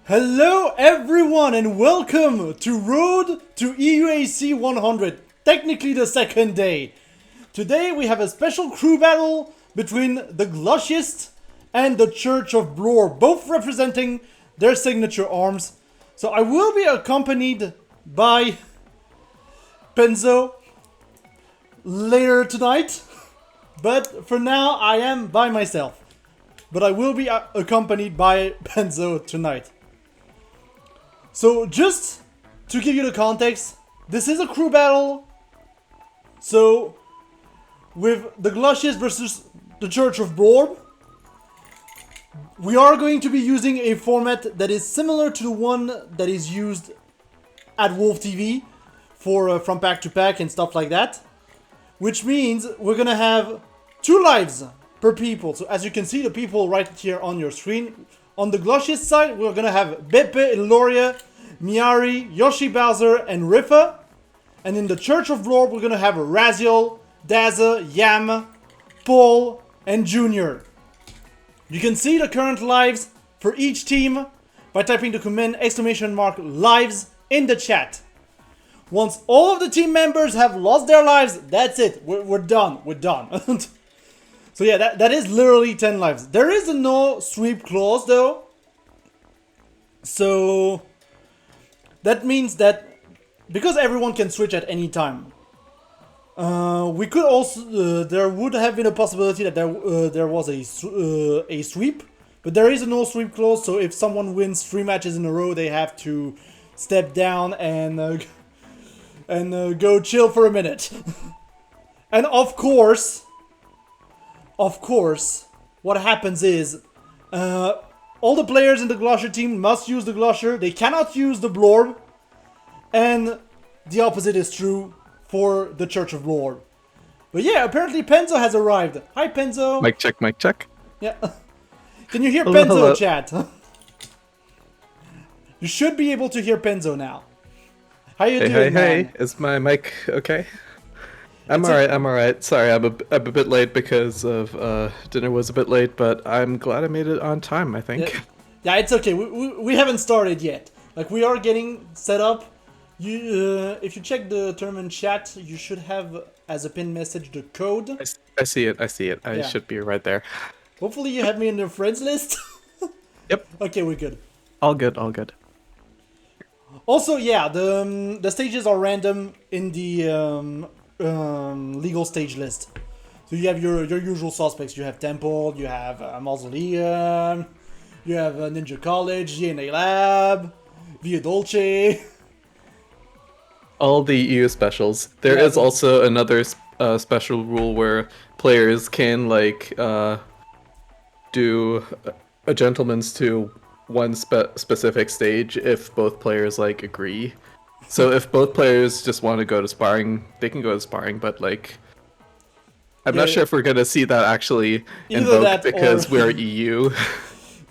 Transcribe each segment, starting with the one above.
Hello everyone and welcome to Road to EUAC 100, technically the second day. Today we have a special crew battle between the Glushiest and the Church of Blorb, both representing their signature arms. So I will be accompanied by Penzo later tonight, but for now I am by myself. But I will be accompanied by Penzo tonight. So just to give you the context, this is a crew battle. So with the Glushiest versus the Church of Blorb, we are going to be using a format that is similar to the one that is used at Wolf TV for from pack to pack and stuff like that. Which means we're gonna have 2 lives per people. So as you can see, the people right here on your screen. On the Glushiest side, we're gonna have Beppe, Iloria, Miari, Yoshi Bowser, and Rifa. And in the Church of Blorb, we're gonna have Raziel, Daza, Yam, Paul, and Junior. You can see the current lives for each team by typing the command !lives in the chat. Once all of the team members have lost their lives, that's it. We're done. We're done. So yeah, that is literally 10 lives. There is a no sweep clause though. So that means that because everyone can switch at any time, we could also there would have been a possibility that there was a sweep, but there is a no sweep clause. So if someone wins 3 matches in a row, they have to step down and go chill for a minute. And of course, what happens is all the players in the Glusher team must use the Glusher. They cannot use the Blorb. And the opposite is true for the Church of Blorb. But yeah, apparently Penzo has arrived. Hi, Penzo. Mic check, mic check. Yeah. Can you hear Hello, Penzo, hello. chat? You should be able to hear Penzo now. How you doing, man? Hey. Is my mic okay? I'm alright. Sorry, I'm a bit late because of dinner was a bit late, but I'm glad I made it on time, I think. Yeah, it's okay. We haven't started yet. Like, we are getting set up. You, if you check the tournament chat, you should have as a pin message the code. I see it. I Yeah. should be right there. Hopefully you have me in the friends list. Yep. Okay, we're good. All good. Also, yeah, the stages are random in the legal stage list. So you have your usual suspects. You have Temple, you have Mausoleum, you have Ninja College, DNA Lab, Via Dolce. All the EU specials. There is also another special rule where players can do a gentleman's to one specific stage if both players agree. So if both players just want to go to sparring, they can go to sparring, but I'm not sure if we're gonna see that actually invoked because we're EU.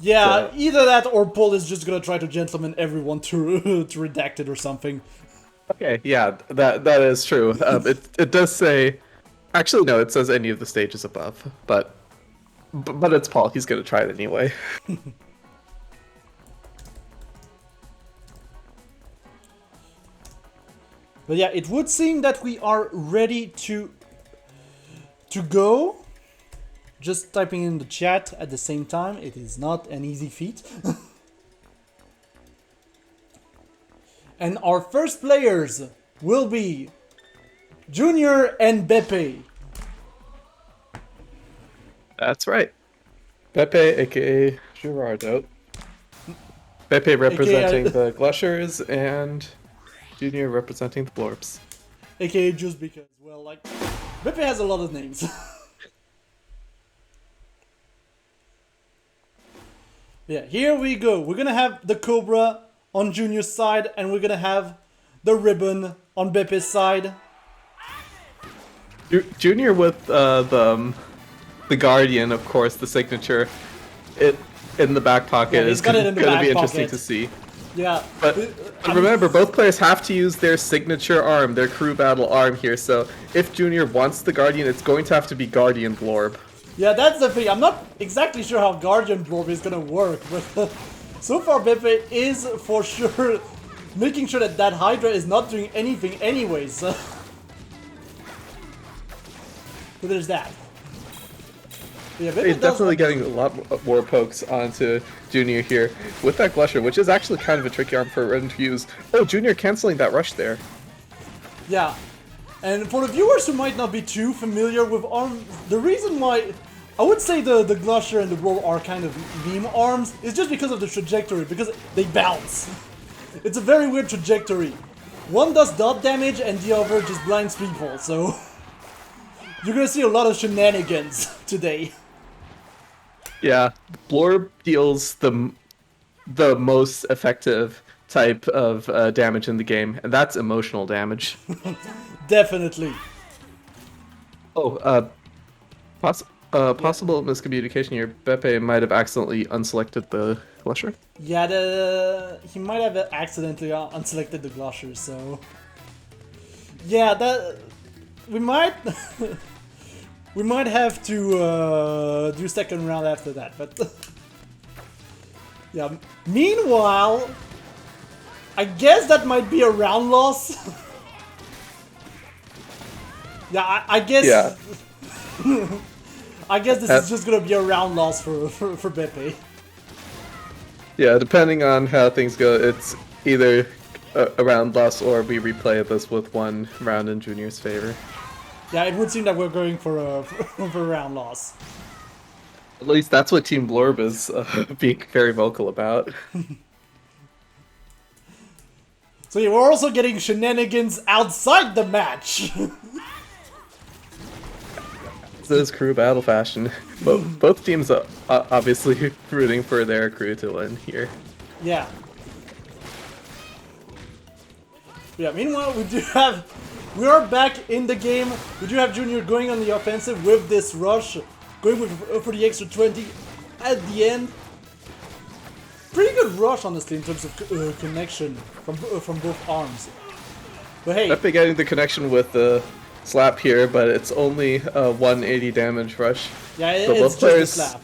Yeah, so either that or Paul is just gonna try to gentleman everyone to redact it or something. Okay, yeah, that is true. It does say, actually no, it says any of the stages above, but it's Paul. He's gonna try it anyway. But yeah, it would seem that we are ready to go. Just typing in the chat at the same time, it is not an easy feat. And our first players will be Junior and Beppe. That's right. Beppe, aka Gerardo. Beppe representing the Glushers and Junior representing the Blorbs. AKA just because, well, like, Beppe has a lot of names. Yeah, here we go. We're gonna have the Cobra on Junior's side, and we're gonna have the Ribbon on Beppe's side. Junior with the Guardian, of course, the signature, in the back pocket is gonna be interesting to see. Yeah. But remember, both players have to use their signature arm, their crew battle arm here, so if Junior wants the Guardian, it's going to have to be Guardian Blorb. Yeah, that's the thing. I'm not exactly sure how Guardian Blorb is gonna work, but So far, Beppe is for sure making sure that that Hydra is not doing anything anyways. So there's that. But yeah, Beppe He's does definitely getting a lot more pokes onto Junior here with that Glusher, which is actually kind of a tricky arm for Ren to use. Oh, Junior canceling that rush there. Yeah, and for the viewers who might not be too familiar with arms, the reason why I would say the Glusher and the Roll are kind of meme arms is just because of the trajectory, because they bounce. It's a very weird trajectory. One does dot damage and the other just blinds people, so you're gonna see a lot of shenanigans today. Yeah, Blorb deals the most effective type of damage in the game, and that's emotional damage. Definitely. Oh, possible miscommunication here. Beppe might have accidentally unselected the Glusher. Yeah, he might have accidentally unselected the Glusher, so yeah, that we might we might have to do second round after that, but yeah. Meanwhile, I guess that might be a round loss. Yeah, I guess. Yeah. I guess this is just gonna be a round loss for Beppe. Yeah, depending on how things go, it's either a round loss or we replay this with one round in Junior's favor. Yeah, it would seem that we're going for a round loss. At least that's what Team Blorb is being very vocal about. So yeah, we're also getting shenanigans outside the match. This is crew battle fashion. Both teams are obviously rooting for their crew to win here. Yeah. Yeah, meanwhile, we are back in the game. We do have Junior going on the offensive with this rush, going for the extra 20 at the end. Pretty good rush, honestly, in terms of connection from both arms. But hey, Beppe getting the connection with the slap here, but it's only a 180 damage rush. yeah, So it's both just a players, slap.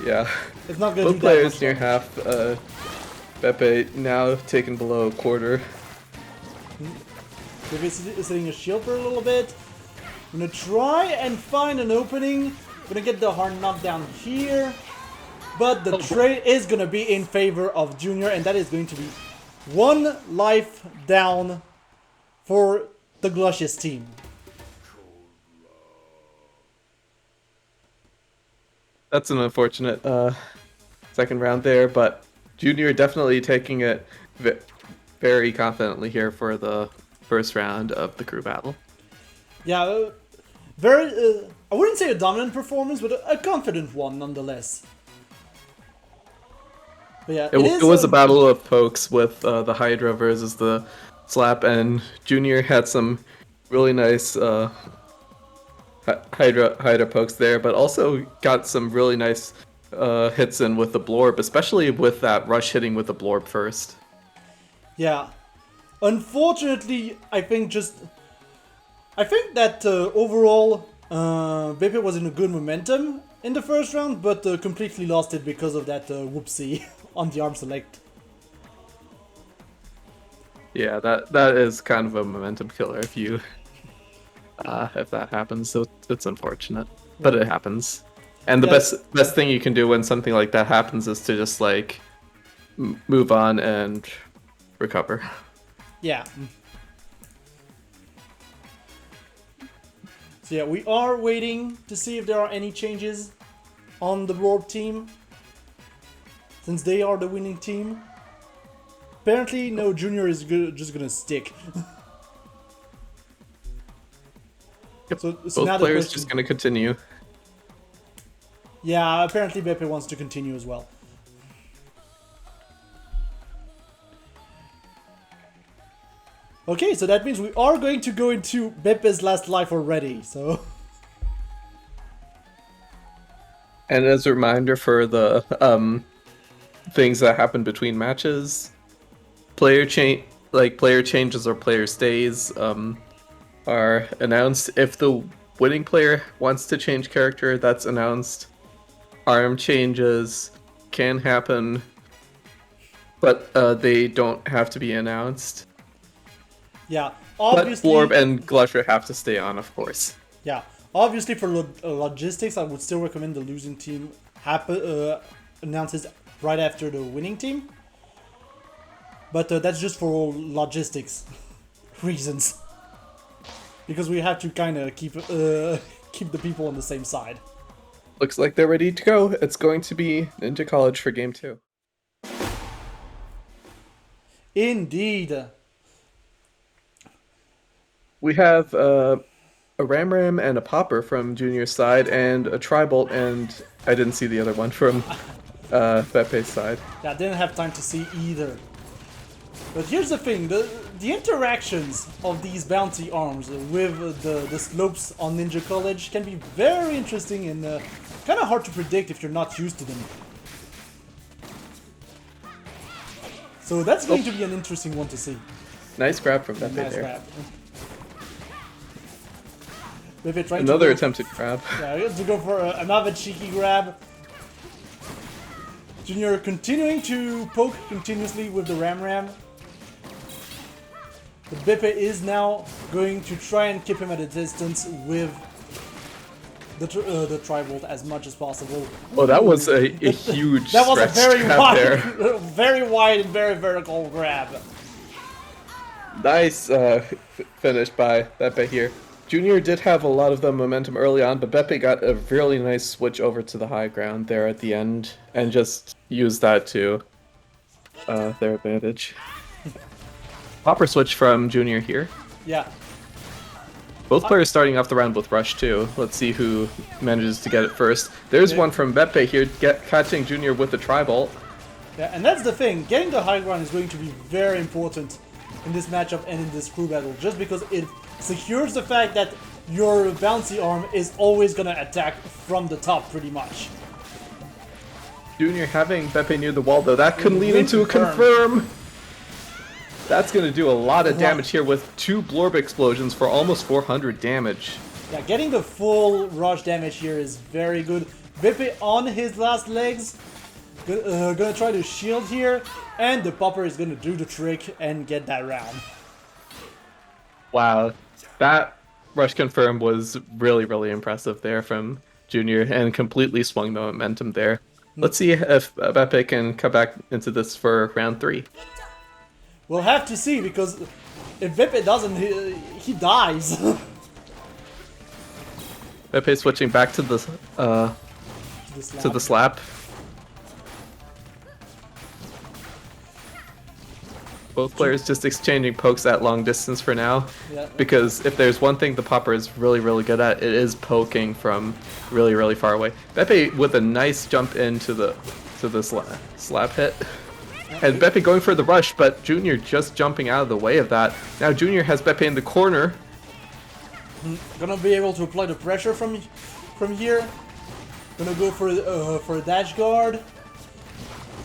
yeah, It's not gonna both do players that near much half. Beppe now taken below a quarter. Maybe setting a shield for a little bit. I'm gonna try and find an opening. Gonna get the hard knockdown here. But the trade is gonna be in favor of Junior, and that is going to be one life down for the Glushiest team. That's an unfortunate second round there, but Junior definitely taking it very confidently here for the first round of the crew battle. Yeah, very. I wouldn't say a dominant performance, but a confident one nonetheless. But yeah, It was a battle of pokes with the Hydra versus the slap, and Junior had some really nice Hydra pokes there, but also got some really nice hits in with the Blorb, especially with that rush hitting with the Blorb first. Yeah. Unfortunately, I think that overall, Beppe was in a good momentum in the first round, but completely lost it because of that whoopsie on the arm select. Yeah, that is kind of a momentum killer if you if that happens. So it's unfortunate, but it happens. And the best thing you can do when something like that happens is to just like move on and recover. Yeah. So yeah, we are waiting to see if there are any changes on the Blorb team, since they are the winning team. Apparently, no, Junior is just gonna stick. Yep. So Both now the players question- just going to continue. Yeah, apparently Beppe wants to continue as well. Okay, so that means we are going to go into Beppe's last life already, so... And as a reminder for the things that happen between matches, player changes or player stays are announced. If the winning player wants to change character, that's announced. Arm changes can happen but they don't have to be announced. Yeah, But obviously. Blorb and Glusher have to stay on, of course. Yeah, obviously for logistics, I would still recommend the losing team announces right after the winning team. But that's just for logistics reasons. Because we have to kind of keep the people on the same side. Looks like they're ready to go. It's going to be Ninja College for game 2. Indeed. We have a Ram and a Popper from Junior's side, and a Tribolt, and I didn't see the other one from Pepe's side. Yeah, I didn't have time to see either. But here's the thing, the interactions of these bounty arms with the slopes on Ninja College can be very interesting and kind of hard to predict if you're not used to them. So that's going to be an interesting one to see. Nice grab from Pepe Nice there. grab. Pepe trying Another to attempted grab. Yeah, to go for another cheeky grab. Junior continuing to poke continuously with the Ram. But Beppe is now going to try and keep him at a distance with the Tribolt as much as possible. Oh, that was a huge That was a stretch very grab wide, there. very wide and very vertical grab. Nice finish by Beppe here. Junior did have a lot of the momentum early on, but Beppe got a really nice switch over to the high ground there at the end, and just used that to their advantage. Popper switch from Junior here. Yeah. Both players starting off the round with Rush too. Let's see who manages to get it first. There's one from Beppe here, catching Junior with the Tribolt. Yeah, and that's the thing. Getting the high ground is going to be very important in this matchup and in this crew battle, just because it secures the fact that your bouncy arm is always gonna attack from the top, pretty much. Junior having Beppe near the wall though, that could lead into a confirm. That's going to do a lot of damage here with 2 Blorb explosions for almost 400 damage. Yeah, getting the full rush damage here is very good. Beppe on his last legs, gonna try to shield here, and the Popper is gonna do the trick and get that round. Wow, that rush confirm was really, really impressive there from Junior, and completely swung the momentum there. Let's see if Beppe can come back into this for round 3. We'll have to see, because if Beppe doesn't, he dies. Beppe switching back to the slap. Both players just exchanging pokes at long distance for now. Yeah. Because if there's one thing the Popper is really, really good at, it is poking from really, really far away. Beppe with a nice jump into the slap hit. And Beppe going for the rush, but Junior just jumping out of the way of that. Now Junior has Beppe in the corner. Gonna be able to apply the pressure from here. Gonna go for a dash guard.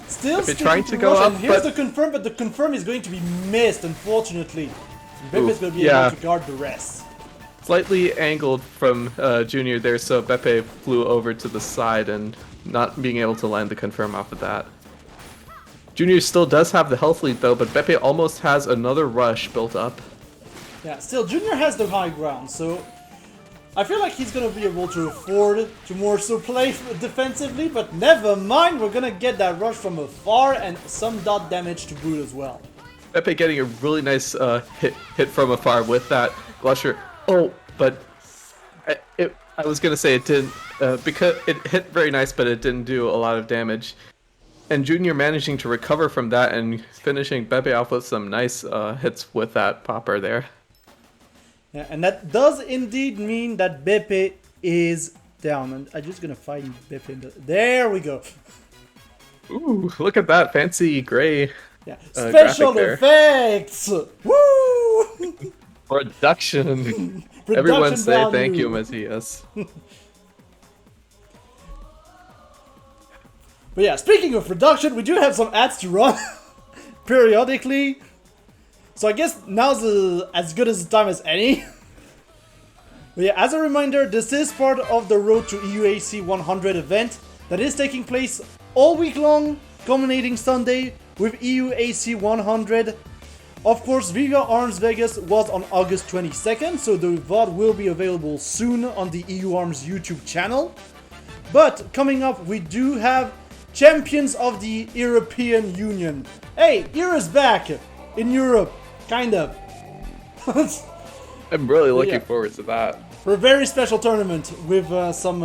Still trying to go up, Here's but the confirm, but the confirm is going to be missed, unfortunately. Beppe's gonna be able to guard the rest. Slightly angled from Junior there, so Beppe flew over to the side and not being able to land the confirm off of that. Junior still does have the health lead though, but Beppe almost has another rush built up. Yeah, still, Junior has the high ground, so I feel like he's gonna be able to afford to more so play defensively, but never mind, we're gonna get that rush from afar and some dot damage to boot as well. Beppe getting a really nice hit from afar with that Glusher. Oh, but I was gonna say it didn't, because it hit very nice, but it didn't do a lot of damage. And Junior managing to recover from that and finishing Beppe off with some nice hits with that Popper there. Yeah, and that does indeed mean that Beppe is down. And I'm just gonna find Beppe in the... There we go. Ooh, look at that fancy gray. Yeah, special effects! Woo! Production. Everyone say value. thank you, Matthias. But yeah, speaking of production, we do have some ads to run periodically. So I guess now's as good as the time as any. But yeah, as a reminder, this is part of the Road to EUAC 100 event that is taking place all week long, culminating Sunday with EUAC 100. Of course, Viva Arms Vegas was on August 22nd, so the VoD will be available soon on the EU Arms YouTube channel. But coming up, we do have Champions of the European Union. Hey, Era's back in Europe, kind of. I'm really looking forward to that. For a very special tournament with some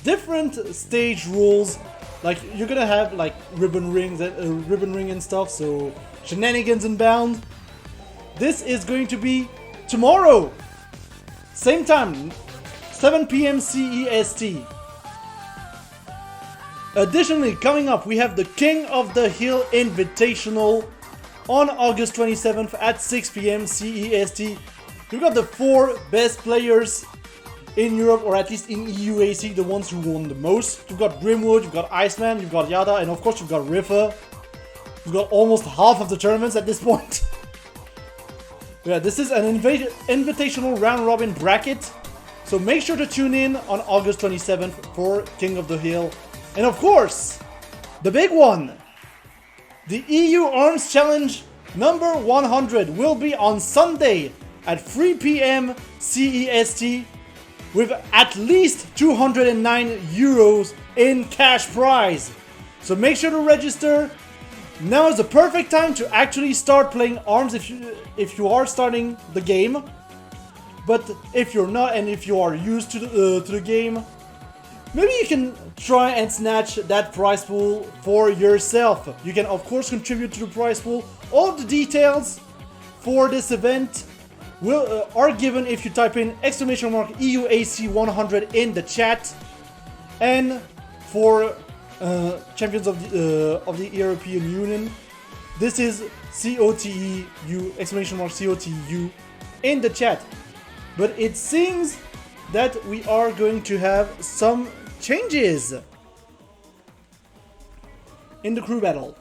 different stage rules. Like, you're gonna have like ribbon ring and stuff, so shenanigans inbound. This is going to be tomorrow, same time, 7 p.m. CEST. Additionally, coming up, we have the King of the Hill Invitational on August 27th at 6 p.m. CEST. We've got the 4 best players in Europe, or at least in EUAC, the ones who won the most. You've got Grimwood, you've got Iceman, you've got Yada, and of course you've got Riffa. You've got almost half of the tournaments at this point. Yeah, this is an invitational round robin bracket. So make sure to tune in on August 27th for King of the Hill. And of course, the big one, the EU Arms Challenge number 100 will be on Sunday at 3 p.m. CEST with at least 209 euros in cash prize. So make sure to register. Now is the perfect time to actually start playing ARMS if you are starting the game. But if you're not, and if you are used to the game, maybe you can try and snatch that prize pool for yourself. You can of course contribute to the prize pool. All of the details for this event are given if you type in EUAC 100 in the chat. And for Champions of the European Union, this is COTEU, COTEU in the chat. But it seems that we are going to have some changes in the crew battle.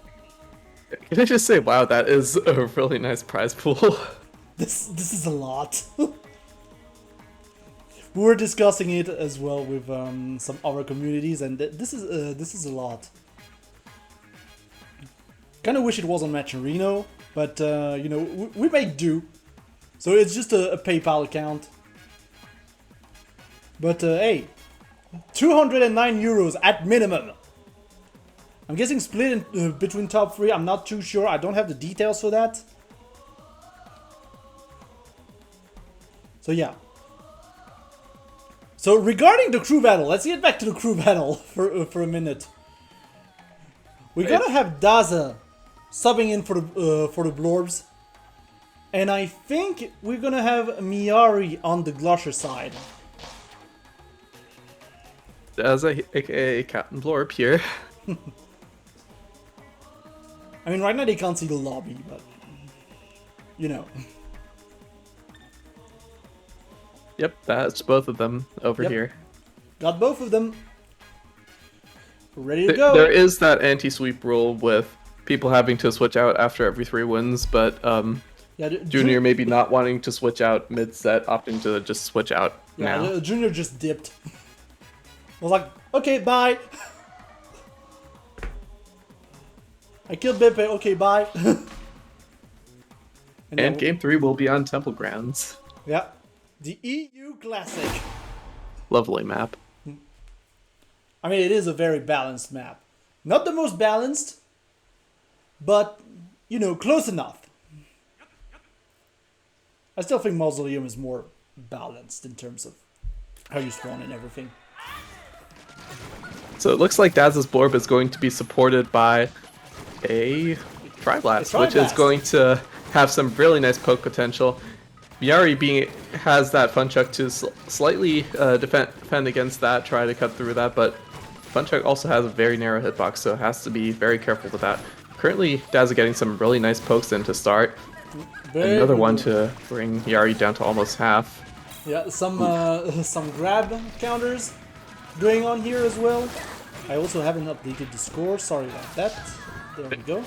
Can I just say, wow, that is a really nice prize pool. This is a lot. We were discussing it as well with some other communities, and this is a lot. Kind of wish it was on Matcherino, but you know, we make do. So it's just a PayPal account. But hey, 209 euros at minimum. I'm guessing split in, between top 3. I'm not too sure. I don't have the details for that. So yeah. So regarding the crew battle, let's get back to the crew battle for a minute. We're gonna have Daza subbing in for the Blorbs, and I think we're gonna have Miari on the Glusher side. Daza, aka Captain Blorb here. I mean, right now they can't see the lobby, but you know. Yep, that's both of them over here. Got both of them. Ready to go. There is that anti-sweep rule with people having to switch out after every 3 wins, but yeah, Junior maybe not wanting to switch out mid-set, opting to just switch out now. Yeah, Junior just dipped. I was like, okay, bye. I killed Beppe, okay, bye. and game 3 will be on Temple Grounds. Yeah. The EU Classic. Lovely map. I mean, it is a very balanced map. Not the most balanced, but, you know, close enough. I still think Mausoleum is more balanced in terms of how you spawn and everything. So it looks like Daz's Blorb is going to be supported by a Triblast, which is going to have some really nice poke potential. Miari has that Funchuck to slightly defend against that, try to cut through that, but Funchuck also has a very narrow hitbox, so has to be very careful with that. Currently, Daz is getting some really nice pokes in to start. Another one to bring Miari down to almost half. Yeah, some grab counters going on here as well. I also haven't updated the score, sorry about that. There we go.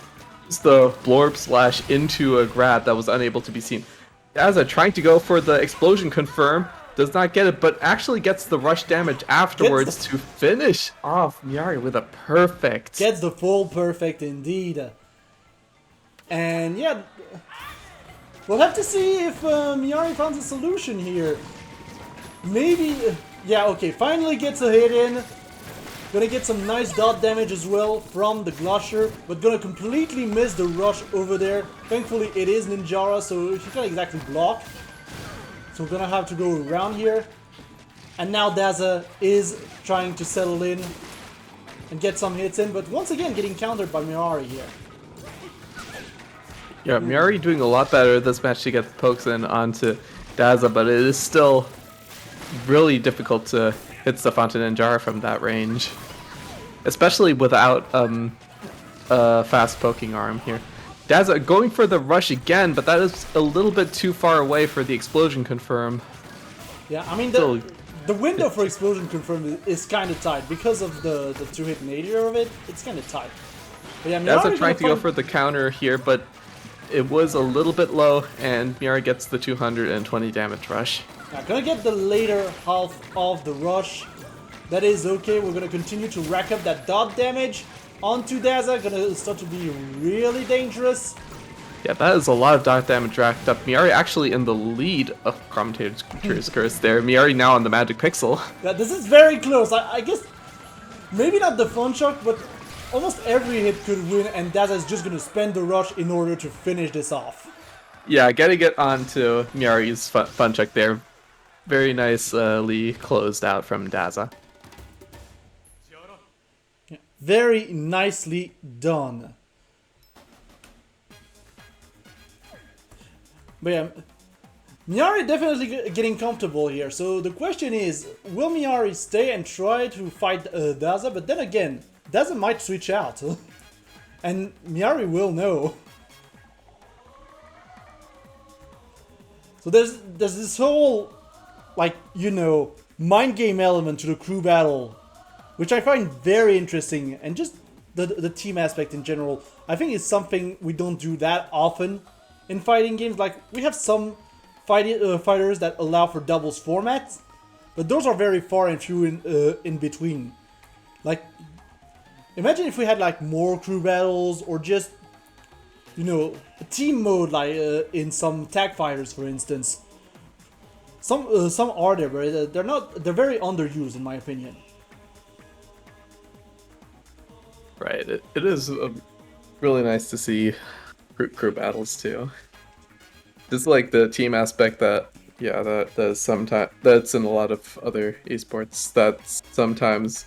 It's the Blorb slash into a grab that was unable to be seen. Daza trying to go for the explosion confirm, Does not get it, but actually gets the rush damage afterwards to finish off Miari with a perfect. Gets the full perfect indeed. And yeah, we'll have to see if Miari finds a solution here. Maybe, yeah, okay, finally gets a hit in. Gonna get some nice dot damage as well from the Glusher, but gonna completely miss the rush over there. Thankfully it is Ninjara, so he can't exactly block. So we're gonna have to go around here. And now Daza is trying to settle in and get some hits in, but once again getting countered by Miari here. Yeah, Miari doing a lot better this match to get the pokes in onto Daza, but it is still really difficult to hit the Fountain Ninjara from that range. Especially without a fast poking arm here. Daza going for the rush again, but that is a little bit too far away for the explosion confirm. Yeah, I mean, the window for explosion confirm is kind of tight. Because of the two-hit nature of it, it's kind of tight. But yeah, Daza trying to go for the counter here, but it was a little bit low, and Miari gets the 220 damage rush. Yeah, gonna get the later half of the rush. That is okay, we're gonna continue to rack up that dot damage onto Daza, gonna start to be really dangerous. Yeah, that is a lot of dot damage racked up. Miari actually in the lead of Commentators Curse there. Miari now on the Magic Pixel. Yeah, this is very close. I guess maybe not the Fun Shock, but almost every hit could win, and Daza is just gonna spend the rush in order to finish this off. Yeah, gotta get onto Miari's Fun Shock there. Very nicely closed out from Daza. Very nicely done. But yeah, Miari definitely getting comfortable here. So the question is, will Miari stay and try to fight Daza? But then again, Daza might switch out. And Miari will know. So there's this whole, like, you know, mind game element to the crew battle, which I find very interesting, and just the team aspect in general. I think it's something we don't do that often in fighting games. Like, we have some fighters that allow for doubles formats, but those are very far and few in between. Like, imagine if we had like more crew battles, or just, you know, a team mode, like in some tag fighters, for instance. Some are there, but they're very underused in my opinion. Right, it is really nice to see crew battles too. Just like the team aspect that, yeah, that sometimes that's in a lot of other esports, that sometimes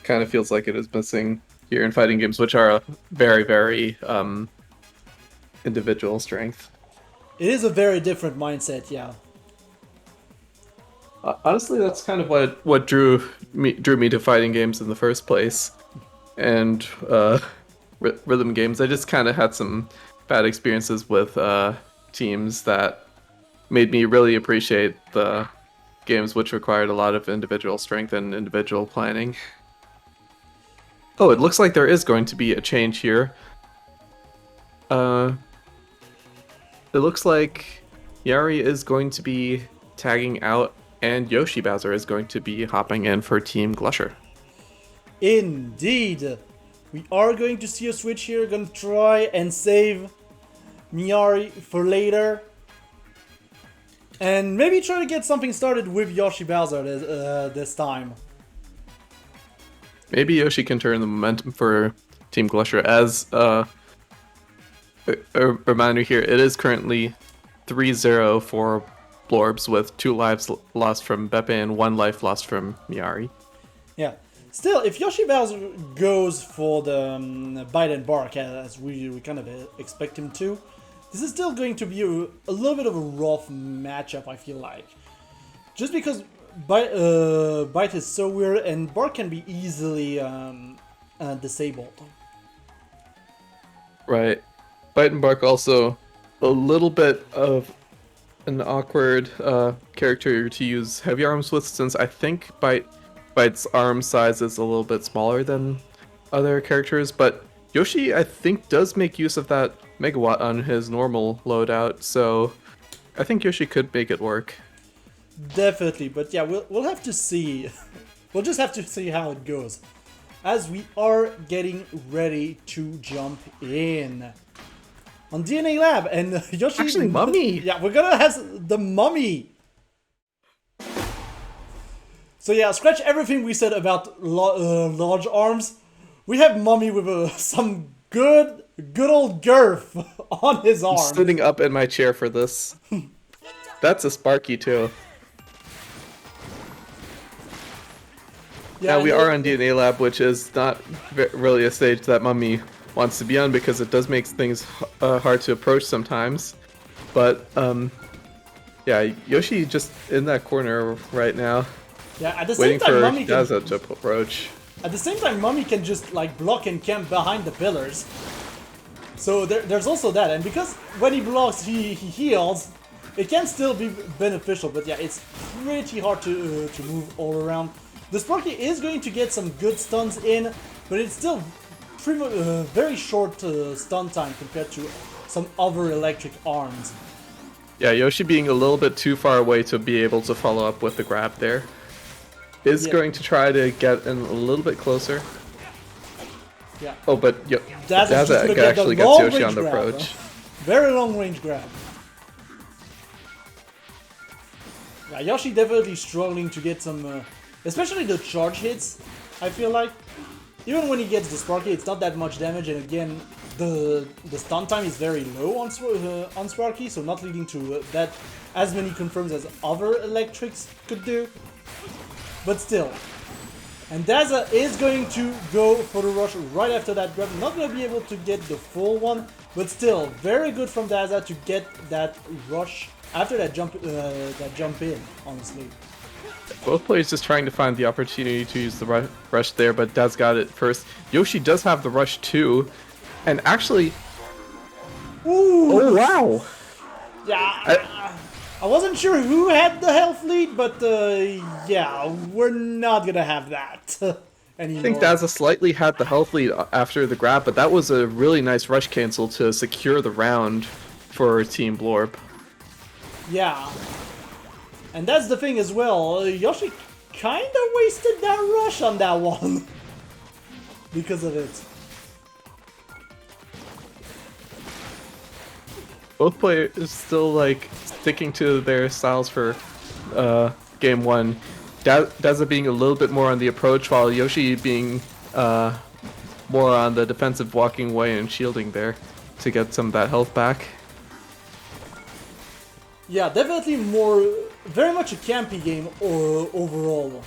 kind of feels like it is missing here in fighting games, which are a very, very individual strength. It is a very different mindset, yeah. Honestly, that's kind of what drew me to fighting games in the first place. And rhythm games. I just kind of had some bad experiences with teams that made me really appreciate the games which required a lot of individual strength and individual planning. Oh, it looks like there is going to be a change here. It looks like Yari is going to be tagging out, and Yoshi Bowser is going to be hopping in for Team Glusher. Indeed! We are going to see a switch here, gonna try and save Miari for later. And maybe try to get something started with Yoshi Bowser this time. Maybe Yoshi can turn the momentum for Team Glusher. As a reminder here, it is currently 3-0 for Blorbs, with 2 lives lost from Beppe and 1 life lost from Miari. Yeah. Still, if Yoshi Bowser goes for the bite and bark, as we kind of expect him to, this is still going to be a little bit of a rough matchup, I feel like. Just because bite is so weird, and bark can be easily disabled. Right. Bite and bark also a little bit of an awkward character to use heavy arms with, since I think Bite's arm size is a little bit smaller than other characters, but Yoshi, I think, does make use of that megawatt on his normal loadout, so I think Yoshi could make it work. Definitely, but yeah, we'll have to see. We'll just have to see how it goes. As we are getting ready to jump in. On DNA Lab, and Yoshi... Actually, Mummy! Yeah, we're gonna have the Mummy! So yeah, scratch everything we said about large arms. We have Mummy with some good old girth on his arm. I'm sitting up in my chair for this. That's a Sparky too. Yeah, we are on DNA Lab, which is not really a stage that Mummy wants to be on because it does make things hard to approach sometimes. But yeah, Yoshi just in that corner right now. Yeah, at the same time, Mummy can... Daza to approach. At the same time, Mummy can just like block and camp behind the pillars. So there's also that, and because when he blocks, he heals. It can still be beneficial, but yeah, it's pretty hard to move all around. The Sparky is going to get some good stuns in, but it's still very short stun time compared to some other electric arms. Yeah, Yoshi being a little bit too far away to be able to follow up with the grab there. Is going to try to get in a little bit closer. Yeah. Oh, but Daza actually gets Yoshi on the approach. Very long range grab. Yeah, Yoshi definitely struggling to get some, especially the charge hits, I feel like. Even when he gets the Sparky, it's not that much damage, and again, the stun time is very low on Sparky, so not leading to that as many confirms as other electrics could do. But still. And Daza is going to go for the rush right after that grab. Not going to be able to get the full one, but still, very good from Daza to get that rush after that jump in, honestly. Both players just trying to find the opportunity to use the rush there, but Daz got it first. Yoshi does have the rush too, and actually... Ooh! Oh, wow! Yeah, I wasn't sure who had the health lead, but yeah, we're not gonna have that anymore. I think Daza slightly had the health lead after the grab, but that was a really nice rush cancel to secure the round for Team Blorb. Yeah. And that's the thing as well, Yoshi kinda wasted that rush on that one. Because of it. Both players still like sticking to their styles for game one. Daza being a little bit more on the approach, while Yoshi being more on the defensive, walking away and shielding there to get some of that health back. Yeah, definitely very much a campy game overall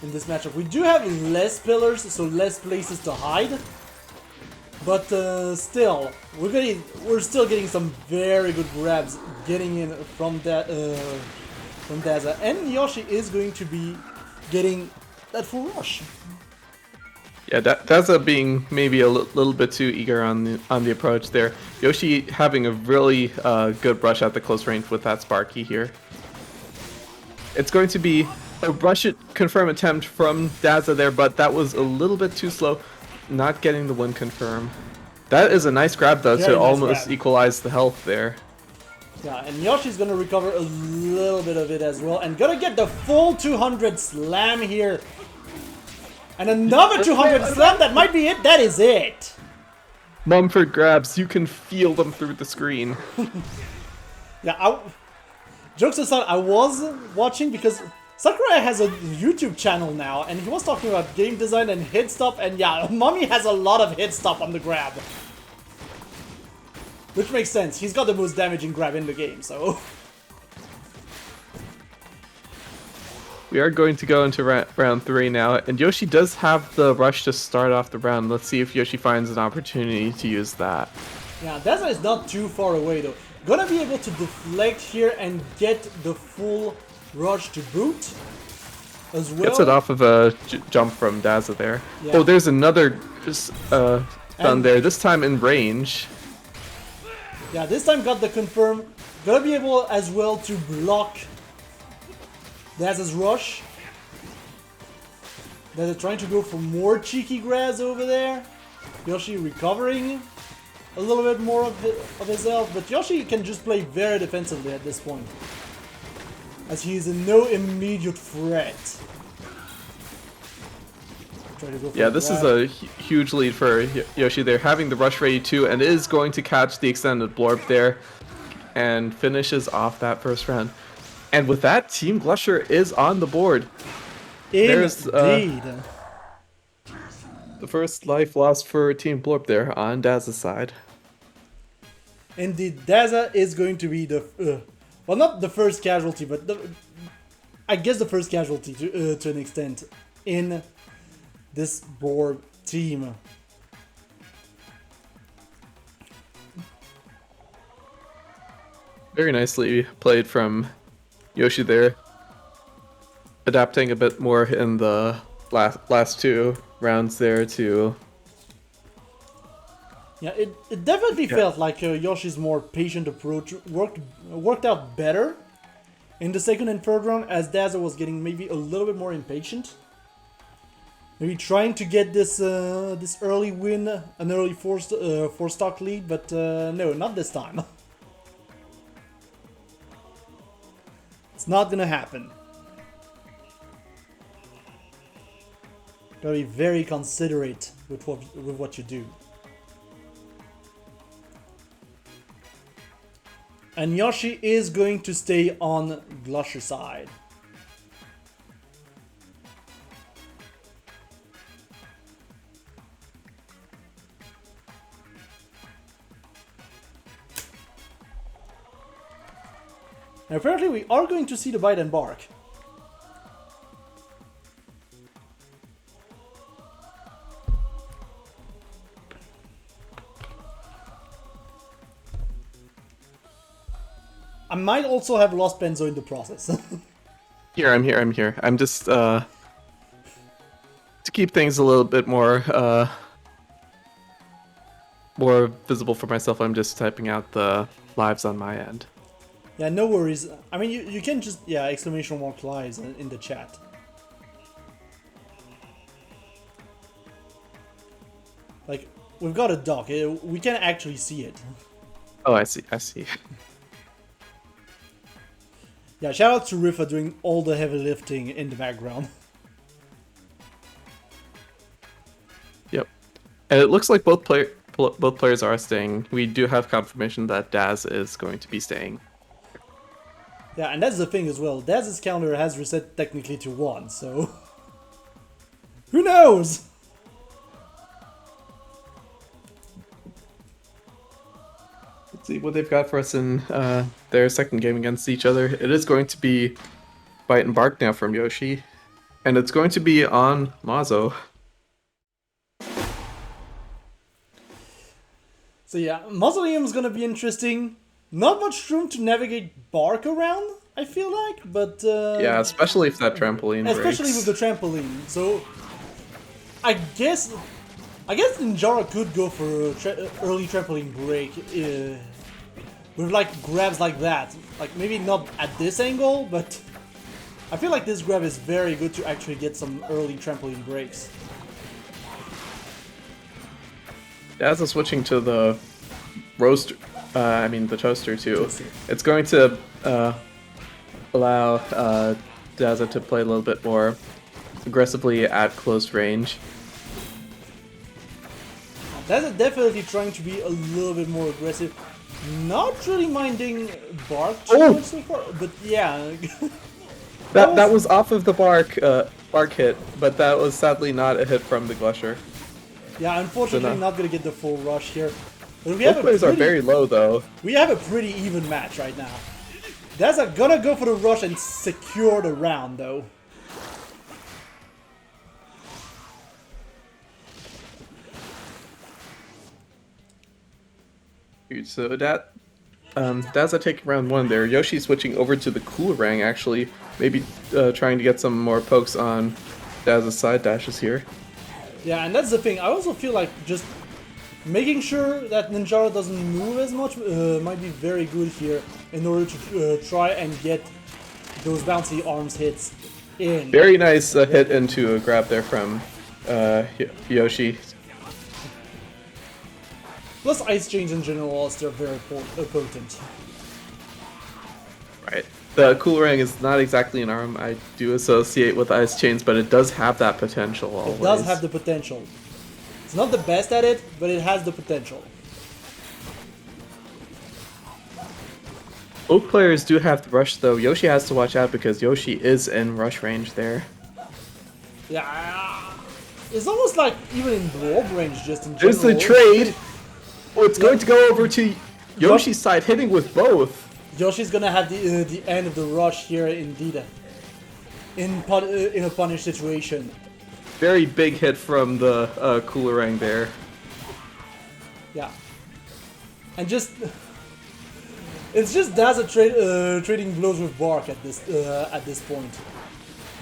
in this matchup. We do have less pillars, so less places to hide. But still, we're still getting some very good grabs getting in from Daza, and Yoshi is going to be getting that full rush. Yeah, Daza being maybe a little bit too eager on the approach there. Yoshi having a really good rush at the close range with that Sparky here. It's going to be a rush confirm attempt from Daza there, but that was a little bit too slow. Not getting the one confirm. That is a nice grab though to almost equalize the health there. Yeah, and Yoshi's gonna recover a little bit of it as well, and gonna get the full 200 slam here. And another 200 slam, that might be it, that is it! Mumford grabs, you can feel them through the screen. Yeah, jokes aside, I was watching because Sakurai has a YouTube channel now, and he was talking about game design and hit stop, and yeah, Mummy has a lot of hit stop on the grab. Which makes sense, he's got the most damaging grab in the game, so... We are going to go into round 3 now, and Yoshi does have the rush to start off the round. Let's see if Yoshi finds an opportunity to use that. Yeah, Daza is not too far away though. Gonna be able to deflect here and get the full rush to boot as well. Gets it off of a jump from Daza there. Yeah. Oh, there's another stun there, this time in range. Yeah, this time got the confirm. Gonna be able as well to block Daza's rush. They're trying to go for more cheeky grabs over there. Yoshi recovering a little bit more of his health, but Yoshi can just play very defensively at this point. as he is no immediate threat. Yeah, this is a huge lead for Yoshi. They're having the rush ready too, and is going to catch the extended Blorb there, and finishes off that first round. And with that, Team Glusher is on the board. There's Indeed. the first life lost for Team Blorb there on Daz's side. Indeed, Daza is going to be the well, not the first casualty, but I guess the first casualty to an extent in this Blorb team. Very nicely played from Yoshi there, adapting a bit more in the last two rounds there to. Yeah, it definitely felt like Yoshi's more patient approach worked out better in the second and third round, as Daza was getting maybe a little bit more impatient. Maybe trying to get this this early win, an early four stock lead, but no, not this time. It's not gonna happen. Gotta be very considerate with what you do. And Yoshi is going to stay on Glusher's side. Now apparently we are going to see the bite and bark. I might also have lost Benzo in the process. I'm here. I'm just to keep things a little bit more visible for myself, I'm just typing out the lives on my end. Yeah, no worries. I mean, you can just, yeah, exclamation mark lives in the chat. Like, we've got a dock. We can actually see it. Oh, I see. Yeah, shout out to Rifa doing all the heavy lifting in the background. Yep. And it looks like both players are staying. We do have confirmation that Daz is going to be staying. Yeah, and that's the thing as well. Daz's counter has reset technically to 1, so... Who knows? Let's see what they've got for us in their second game against each other. It is going to be Bite and Bark now from Yoshi. And it's going to be on Mazo. So yeah, Mausoleum's gonna be interesting. Not much room to navigate Bark around, I feel like, but... yeah, especially if that trampoline especially breaks. with the trampoline, so... I guess Ninjara could go for a early trampoline break with like grabs like that. Like maybe not at this angle, but I feel like this grab is very good to actually get some early trampoline breaks. As I'm switching to the roaster, the toaster too, it's going to allow Daza to play a little bit more aggressively at close range. Daza definitely trying to be a little bit more aggressive. Not really minding Bark too much so far, but yeah. that was off of the bark hit, but that was sadly not a hit from the Glusher. Yeah, unfortunately not gonna get the full rush here. But Both players are very low though. We have a pretty even match right now. Daza gonna go for the rush and secure the round though. So that Daza taking round 1 there. Yoshi switching over to the Coolerang actually, maybe trying to get some more pokes on Daza's side dashes here. Yeah, and that's the thing. I also feel like just making sure that Ninjara doesn't move as much might be very good here in order to try and get those bouncy arms hits in. Very nice hit into a grab there from Yoshi. Plus ice chains in general are still very potent. Right. The Coolerang is not exactly an arm I do associate with Ice Chains, but it does have that potential always. It does have the potential. It's not the best at it, but it has the potential. Both players do have to rush though. Yoshi has to watch out because Yoshi is in rush range there. Yeah, it's almost like even in Blorb range, just in general. There's the trade. Oh, it's going to go over to Yoshi's side, hitting with both. Yoshi's gonna have the end of the rush here, indeed. In a punish situation. Very big hit from the Coolerang there. Yeah, and just it's just Daza trading blows with Bark at this point.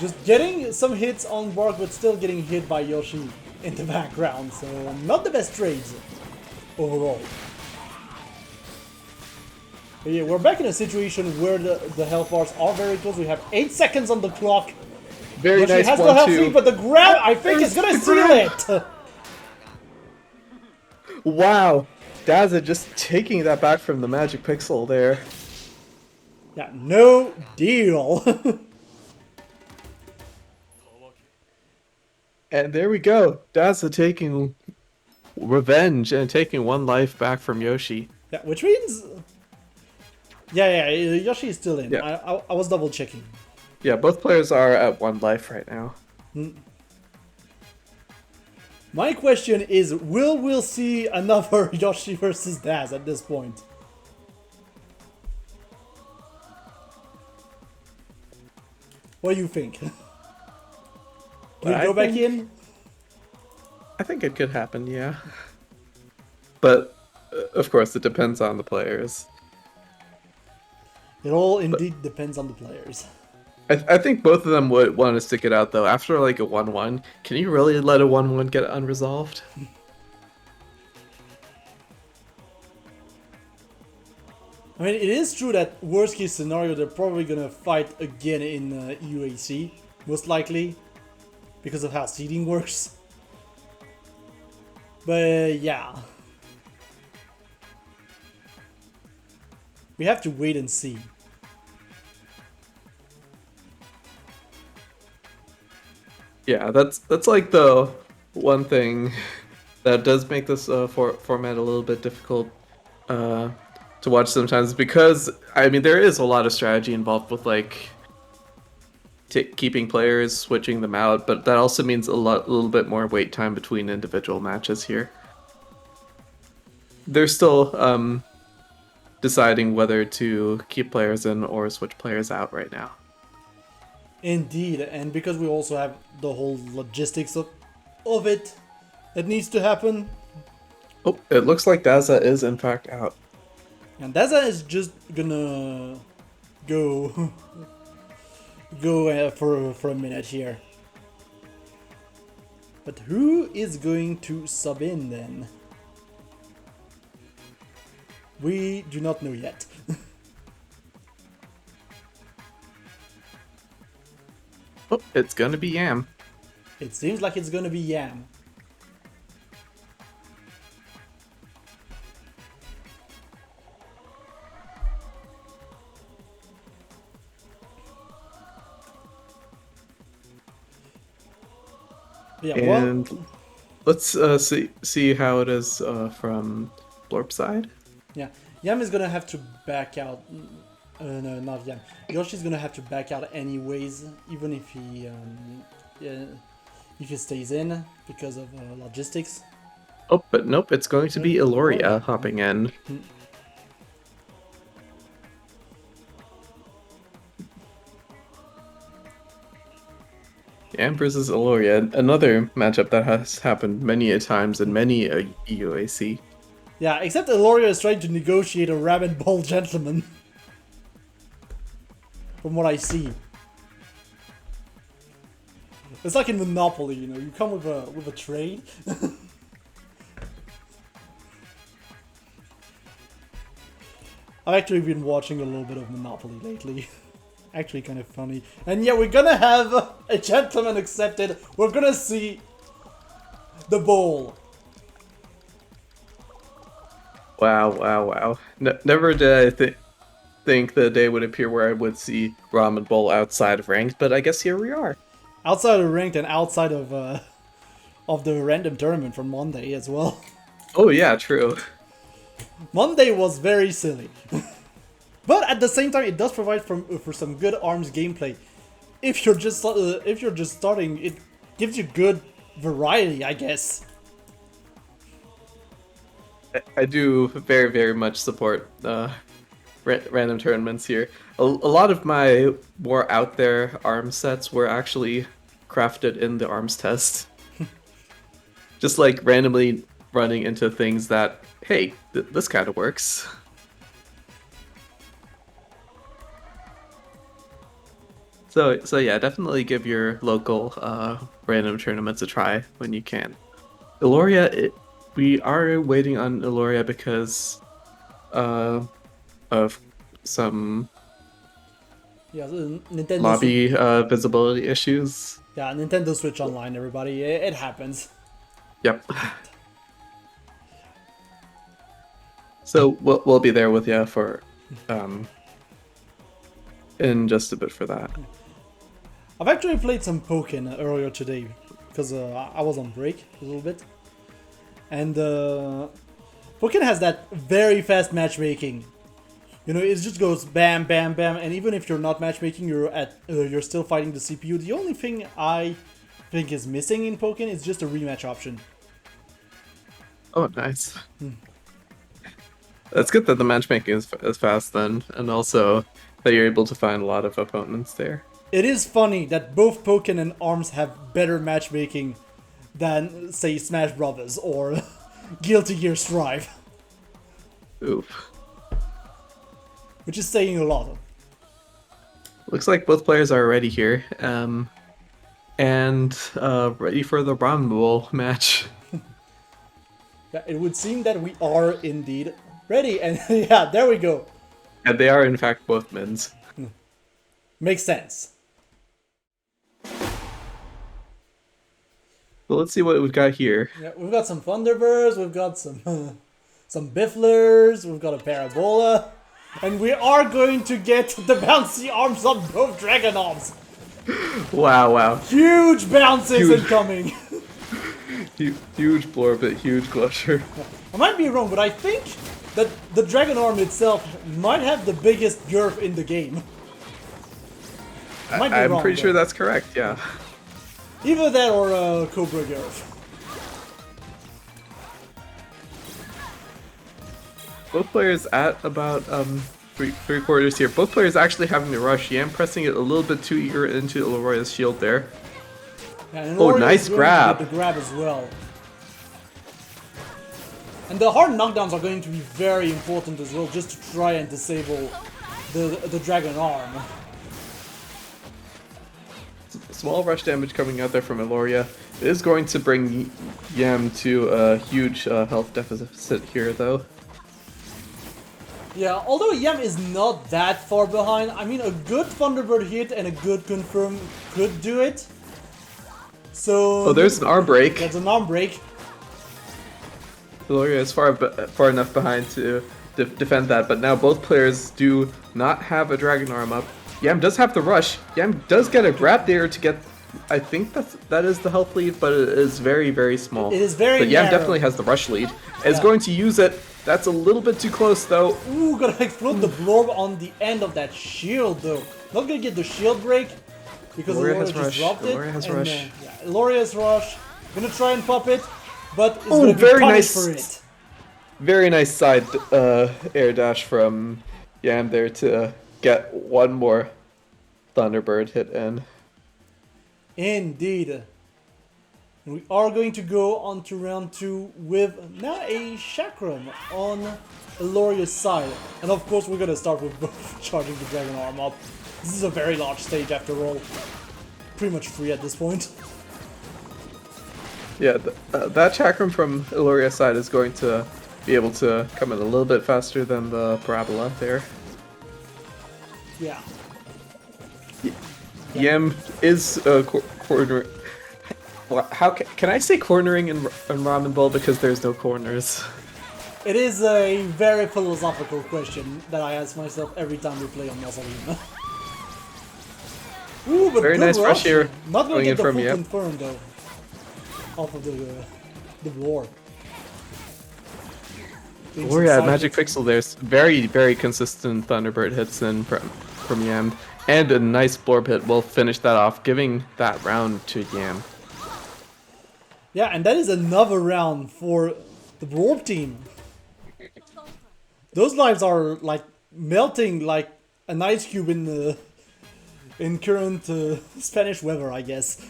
Just getting some hits on Bark, but still getting hit by Yoshi in the background. So not the best trades overall. But yeah, we're back in a situation where the health bars are very close. We have 8 seconds on the clock. Very Yoshi nice has one, the health too. lead, but the grab, I think, is gonna seal it. Wow, Daza just taking that back from the Magic Pixel there. Yeah, no deal. And there we go. Daza taking revenge and taking 1 life back from Yoshi. Yeah, which means... Yeah, Yoshi is still in. Yeah. I was double checking. Yeah, both players are at 1 life right now. My question is, will we see another Yoshi versus Daz at this point? What do you think? Will it go back in? I think it could happen, yeah. But, of course, it depends on the players. It all indeed depends on the players. I think both of them would want to stick it out, though. After, like, a 1-1, can you really let a 1-1 get unresolved? I mean, it is true that worst case scenario, they're probably gonna fight again in UAC, most likely, because of how seeding works. But yeah, we have to wait and see. Yeah, that's like the one thing that does make this format a little bit difficult to watch sometimes, because I mean there is a lot of strategy involved with like keeping players, switching them out, but that also means a little bit more wait time between individual matches here. They're still deciding whether to keep players in or switch players out right now. Indeed, and because we also have the whole logistics of it that needs to happen. Oh, it looks like Daza is in fact out. And Daza is just gonna go for a minute here. But who is going to sub in then? We do not know yet. Oh, it's gonna be Yam. It seems like it's gonna be Yam. Yeah, and let's see how it is from Blorb side. Yeah, Yam is gonna have to back out. No, not Yam. Yoshi's gonna have to back out anyways, even if he stays in because of logistics. Oh, but nope, it's going to be Eloria hopping in. Yam versus Eloria, another matchup that has happened many a times in many a EUAC. Yeah, except Eloria is trying to negotiate a rabbit ball gentleman. From what I see. It's like in Monopoly, you know, you come with a trade. I've actually been watching a little bit of Monopoly lately. Actually kind of funny. And yeah, we're gonna have a gentleman accepted. We're gonna see the bowl. Wow, wow, wow. Never did I think think the day would appear where I would see Ramen Bowl outside of ranked, but I guess here we are. Outside of ranked and outside of the random tournament from Monday as well. Oh yeah, true. Monday was very silly. But at the same time, it does provide for some good ARMS gameplay. If you're just starting, it gives you good variety, I guess. I do very, very much support random tournaments here. A lot of my more out there ARMS sets were actually crafted in the ARMS test. Just like randomly running into things that, hey, this kind of works. So yeah, definitely give your local random tournaments a try when you can. Eloria, we are waiting on Eloria because of some Nintendo lobby visibility issues. Yeah, Nintendo Switch Online, everybody. It happens. Yep. So we'll be there with you for in just a bit for that. I've actually played some Pokken earlier today because I was on break a little bit, and Pokken has that very fast matchmaking. You know, it just goes bam, bam, bam, and even if you're not matchmaking, you're still fighting the CPU. The only thing I think is missing in Pokken is just a rematch option. Oh, nice. That's good that the matchmaking is fast then, and also that you're able to find a lot of opponents there. It is funny that both Pokken and ARMS have better matchmaking than, say, Smash Brothers or Guilty Gear Strive. Oof. Which is saying a lot. Looks like both players are already here, and ready for the Ramen Bowl match. Yeah, it would seem that we are indeed ready, and yeah, there we go. And they are in fact both mins. Makes sense. So let's see what we've got here. Yeah, we've got some Thunderbirds, we've got some some Bifflers, we've got a Parabola, and we are going to get the bouncy arms on both Dragon Arms. Wow. Huge bounces incoming. Huge Blorb, but huge Glusher. I might be wrong, but I think that the Dragon Arm itself might have the biggest girth in the game. I'm pretty sure that's correct, yeah. Either that or Cobra girth. Both players at about three quarters here. Both players actually having to rush. Yam pressing it a little bit too eager into Eloria's shield there. Yeah, and oh, nice grab. The grab as well. And the hard knockdowns are going to be very important as well, just to try and disable the Dragon Arm. Small rush damage coming out there from Eloria. It is going to bring Yam to a huge health deficit here, though. Yeah, although Yam is not that far behind, I mean, a good Thunderbird hit and a good confirm could do it. So... Oh, there's an arm break. That's an arm break. Eloria is far enough behind to defend that, but now both players do not have a Dragon Arm up. Yam does have the rush. Yam does get a grab there to get... I think that is the health lead, but it is very, very small. It is very But Yam narrow. definitely has the rush lead. Is going to use it. That's a little bit too close, though. Ooh, gonna explode the Blorb on the end of that shield, though. Not gonna get the shield break, because Eloria just dropped it. Eloria has rush. Yeah, Eloria's rush. Gonna try and pop it, but it's Oh, gonna be very punished nice. for it. Very nice side air dash from Yam there to get one more Thunderbird hit in. Indeed. We are going to go on to round 2 with now a Chakram on Eloria's side. And of course we're gonna start with both charging the Dragon Arm up. This is a very large stage after all. Pretty much free at this point. Yeah, that Chakram from Eloria's side is going to be able to come in a little bit faster than the Parabola there. Yeah. Yam is corner. How can I say cornering in Ramen Bowl because there's no corners? It is a very philosophical question that I ask myself every time we play on Mausoleum. Ooh, but Very good nice rush. rush here. Not gonna Going get in the from full Yep. confirm though. Off of the war. Oh yeah, Magic Pixel there's very, very consistent Thunderbird hits in from Yam. And a nice Blorb hit will finish that off, giving that round to Yam. Yeah, and that is another round for the Blorb team. Those lives are like melting like an ice cube in the current Spanish weather, I guess.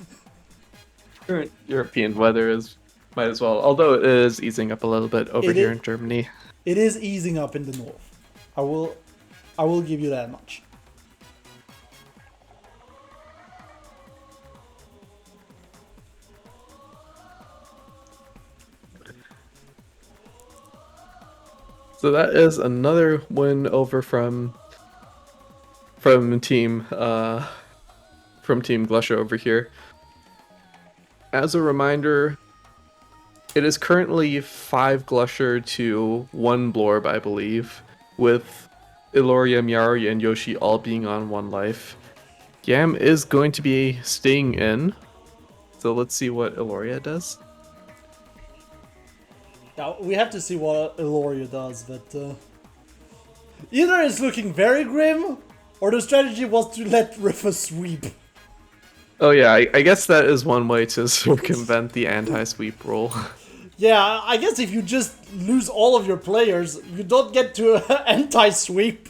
Current European weather is might as well, although it is easing up a little bit over here in Germany. It is easing up in the north. I will give you that much. So that is another win over from team Glusher over here. As a reminder, it is currently 5 Glusher to 1 Blorb, I believe, with Iloria, Miari, and Yoshi all being on 1 life. Yam is going to be staying in, so let's see what Iloria does. Now, we have to see what Iloria does, but either it's looking very grim, or the strategy was to let Rifa sweep. Oh yeah, I guess that is one way to circumvent the anti-sweep rule. Yeah, I guess if you just lose all of your players, you don't get to anti-sweep.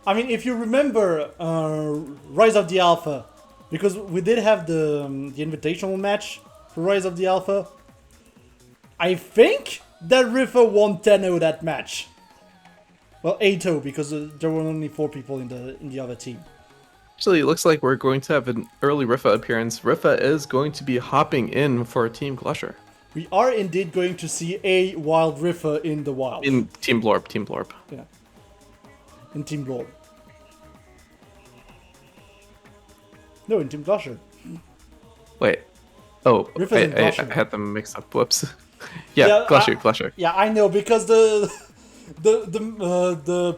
I mean, if you remember Rise of the Alpha, because we did have the invitational match for Rise of the Alpha, I think that Rifa won 10-0 that match. Well, 8-0 because there were only 4 people in the other team. Actually, it looks like we're going to have an early Rifa appearance. Rifa is going to be hopping in for Team Glusher. We are indeed going to see a wild Rifa in the wild. In Team Blorb, Team Blorb. Yeah. In Team Blorb. No, in Team Glusher. Wait. Oh, Rifa's in I Glusher. had them mixed up. Whoops. Yeah, Glusher. Yeah, I know, because the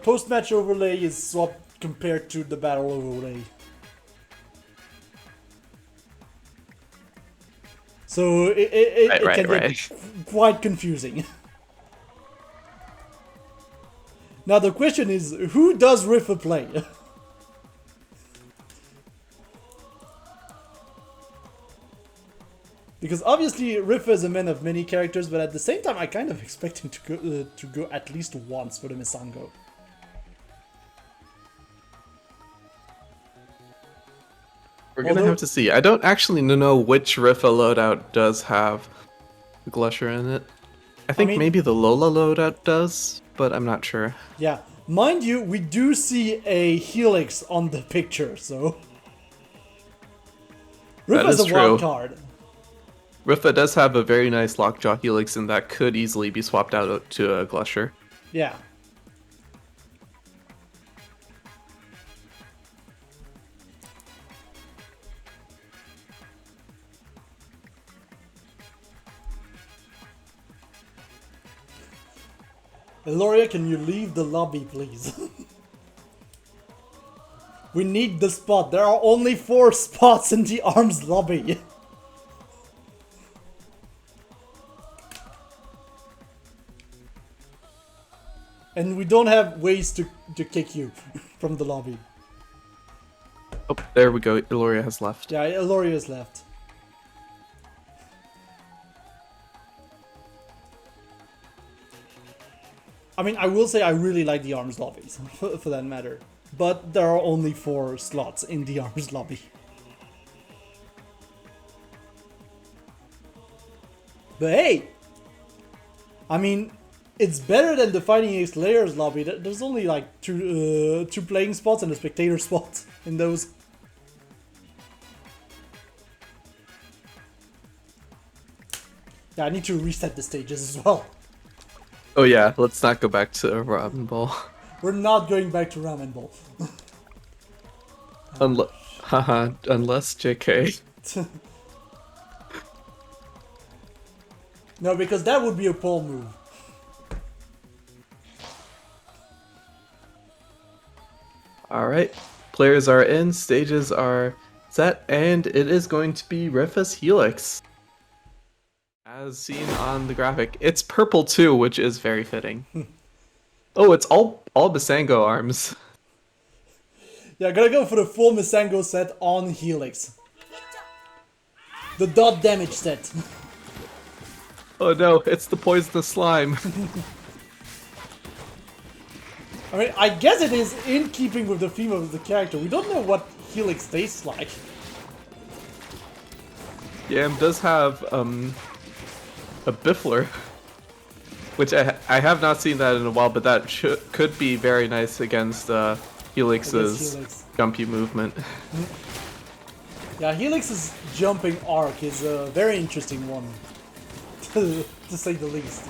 post-match overlay is swapped compared to the battle overlay. So it can get quite confusing. Now the question is, who does Rifa play? Because obviously Rifa is a man of many characters, but at the same time I kind of expect him to go at least once for the Misango. We're gonna have to see. I don't actually know which Rifa loadout does have Glusher in it. I think maybe the Lola loadout does, but I'm not sure. Yeah, mind you, we do see a Helix on the picture, so Rifa's a wild card. Rifa does have a very nice Lockjaw Helix, and that could easily be swapped out to a Glusher. Yeah. Eloria, can you leave the lobby, please? We need the spot. There are only 4 spots in the arms lobby. And we don't have ways to kick you from the lobby. Oh, there we go. Eloria has left. Yeah, Eloria has left. I mean, I will say I really like the arms lobbies, for that matter. But there are only 4 slots in the arms lobby. But hey! I mean, it's better than the Fighting Ace Layers lobby. There's only like two playing spots and a spectator spot in those. Yeah, I need to reset the stages as well. Oh yeah, let's not go back to Ramen Ball. We're not going back to Ramen Ball. Unless JK. No, because that would be a pole move. Alright, players are in, stages are set, and it is going to be Rifa's Helix. As seen on the graphic. It's purple too, which is very fitting. Oh, it's all Basango arms. Yeah, gotta go for the full Misango set on Helix. The dot damage set. Oh no, it's the poisonous slime. I mean, I guess it is in keeping with the theme of the character. We don't know what Helix tastes like. Yam does have a Biffler, which I have not seen that in a while, but that could be very nice against Helix's jumpy movement. Yeah, Helix's jumping arc is a very interesting one, to say the least.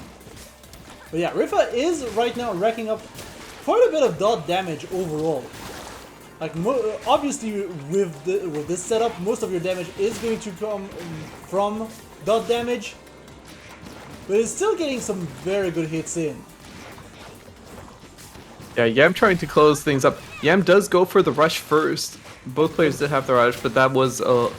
But yeah, Rifa is right now racking up quite a bit of dot damage overall. Like, obviously with this setup, most of your damage is going to come from dot damage, but it's still getting some very good hits in. Yeah, Yam trying to close things up. Yam does go for the rush first. Both players did have the rush, but that was a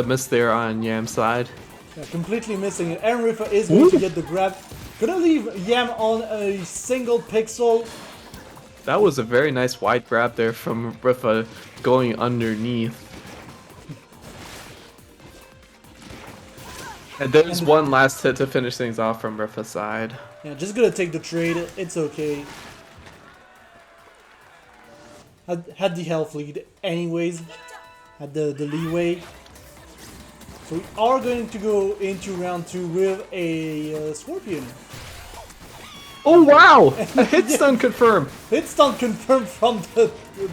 miss there on Yam's side. Yeah, completely missing it. And Rifa is going to get the grab. Gonna leave Yam on a single pixel. That was a very nice wide grab there from Rifa going underneath. And there's one last hit to finish things off from Rifa's side. Yeah, just gonna take the trade. It's okay. Had the health lead anyways. Had the leeway. So we are going to go into round 2 with a Scorpion. Oh wow! A hit stun confirmed! Hit stun confirmed from the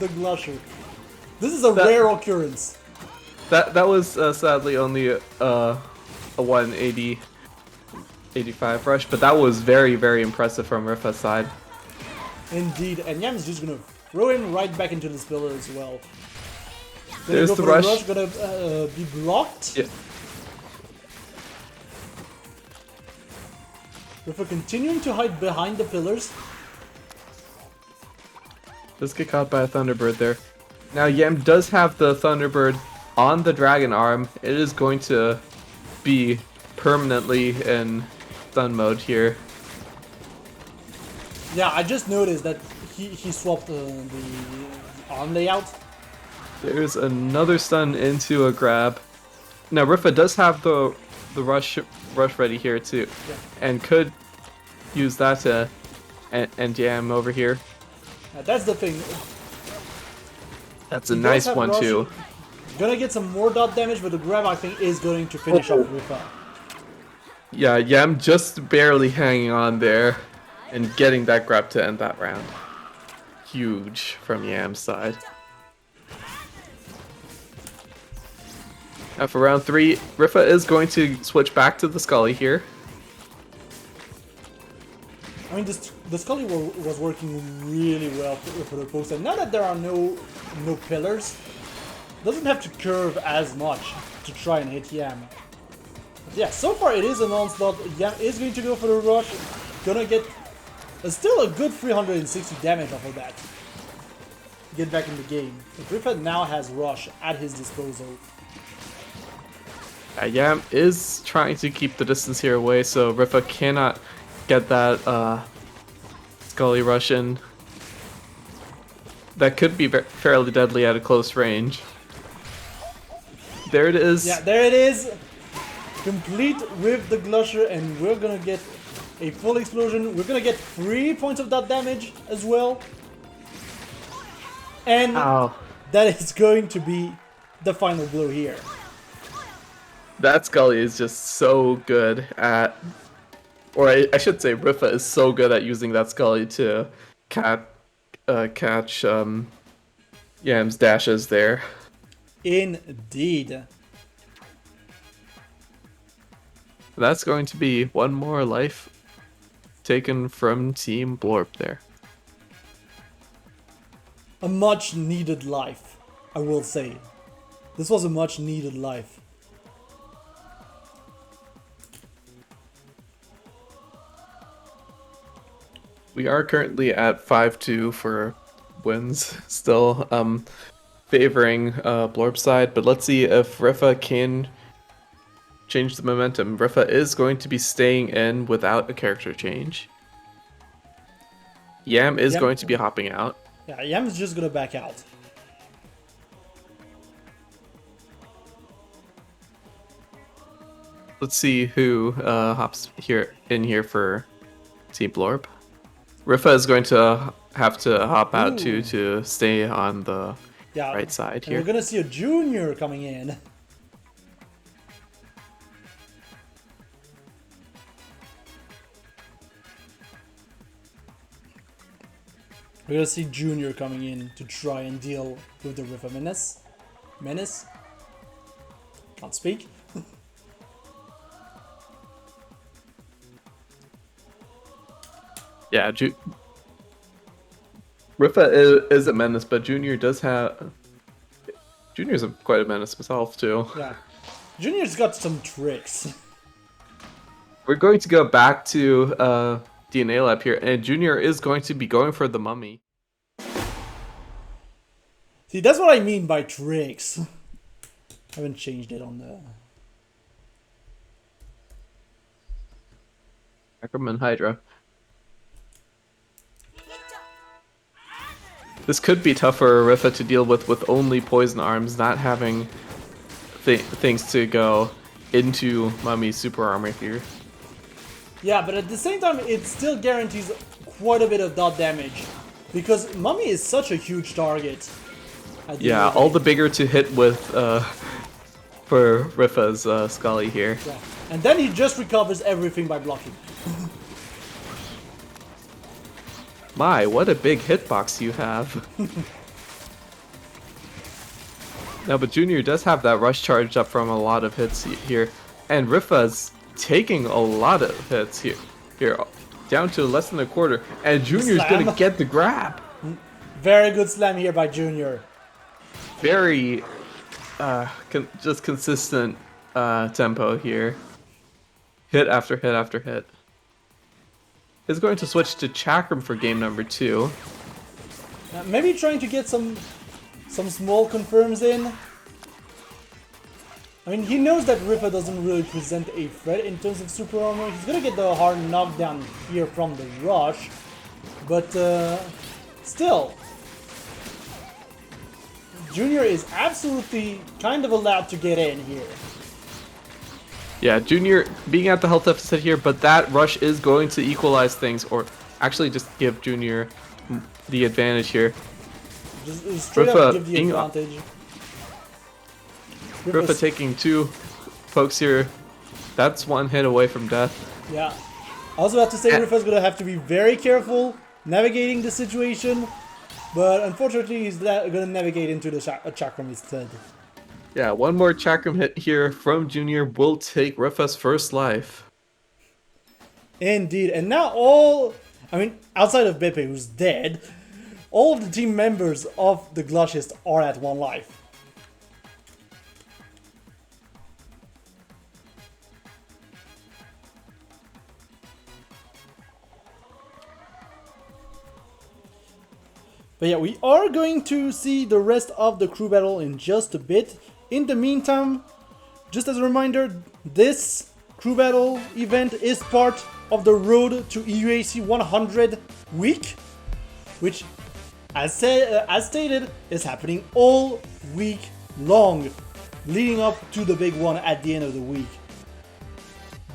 Glusher. This is a rare occurrence. That was sadly only a 180, 85 rush, but that was very, very impressive from Rifa's side. Indeed, and Yam's just gonna throw him right back into this pillar as well. There's go the for rush. Gonna be blocked. Yeah. Rifa continuing to hide behind the pillars. Just get caught by a Thunderbird there. Now Yam does have the Thunderbird on the Dragon Arm. It is going to be permanently in stun mode here. Yeah, I just noticed that he swapped the arm layout. There's another stun into a grab. Now Rifa does have the rush ready here too, Yeah. and could use that to end Yam over here. That's the thing. That's a nice one rush, too. Gonna get some more dot damage, but the grab I think is going to finish off Rifa. Yeah, Yam just barely hanging on there and getting that grab to end that round. Huge from Yam's side. Now for round 3, Rifa is going to switch back to the Scully here. I mean, the Scully was working really well for the post, and now that there are no pillars, doesn't have to curve as much to try and hit Yam. But yeah, so far it is an onslaught. Yam is going to go for the rush, gonna get still a good 360 damage off of that. Get back in the game. Rifa now has rush at his disposal. Yam is trying to keep the distance here away, so Rifa cannot get that Scully rush in. That could be fairly deadly at a close range. There it is. Yeah, there it is. Complete with the Glusher, and we're gonna get a full explosion. We're gonna get 3 points of that damage as well. And that is going to be the final blow here. That Scully is just so good at, or I should say Rifa is so good at using that Scully to catch Yam's dashes there. Indeed. That's going to be one more life taken from Team Blorb there. A much needed life. I will say. This was a much needed life. We are currently at 5-2 for wins, still favoring Blorb's side, but let's see if Rifa can change the momentum. Rifa is going to be staying in without a character change. Yam is going to be hopping out. Yeah, Yam's just gonna back out. Let's see who hops in here for Team Blorb. Rifa is going to have to hop out too to stay on the right side here. We're gonna see a junior coming in. We're gonna see Junior coming in to try and deal with the Rifa menace. Can't speak. Yeah, Rifa is a menace, but Junior does have... Junior's quite a menace himself, too. Yeah. Junior's got some tricks. We're going to go back to DNA Lab here, and Junior is going to be going for the mummy. See, that's what I mean by tricks. I haven't changed it on the... Ackerman Hydra. This could be tough for Rifa to deal with only poison arms, not having things to go into Mummy's super armor here. Yeah, but at the same time, it still guarantees quite a bit of dot damage. Because Mummy is such a huge target. Yeah, all the bigger to hit with for Rifa's Scully here. Yeah. And then he just recovers everything by blocking. My, what a big hitbox you have. No, but Junior does have that rush charged up from a lot of hits here. And Rifa's taking a lot of hits here. Down to less than a quarter. And Junior's gonna get the grab. Very good slam here by Junior. Very just consistent tempo here. Hit after hit after hit. Is going to switch to Chakram for game number 2. Maybe trying to get some small confirms in. I mean, he knows that Rifa doesn't really present a threat in terms of super armor. He's gonna get the hard knockdown here from the rush, but still, Junior is absolutely kind of allowed to get in here. Yeah, Junior being at the health deficit here, but that rush is going to equalize things, or actually just give Junior the advantage here. Just straight up give the advantage. Rifa taking 2 pokes here. That's 1 hit away from death. Yeah. I also have to say Rifa's gonna have to be very careful navigating the situation, but unfortunately he's gonna navigate into the Chakram instead. Yeah, 1 more Chakram hit here from Junior will take Rifa's first life. Indeed, and now outside of Beppe, who's dead, all of the team members of the Glushiest are at 1 life. But yeah, we are going to see the rest of the crew battle in just a bit. In the meantime, just as a reminder, this crew battle event is part of the Road to EUAC 100 week, which, as stated, is happening all week long, leading up to the big one at the end of the week.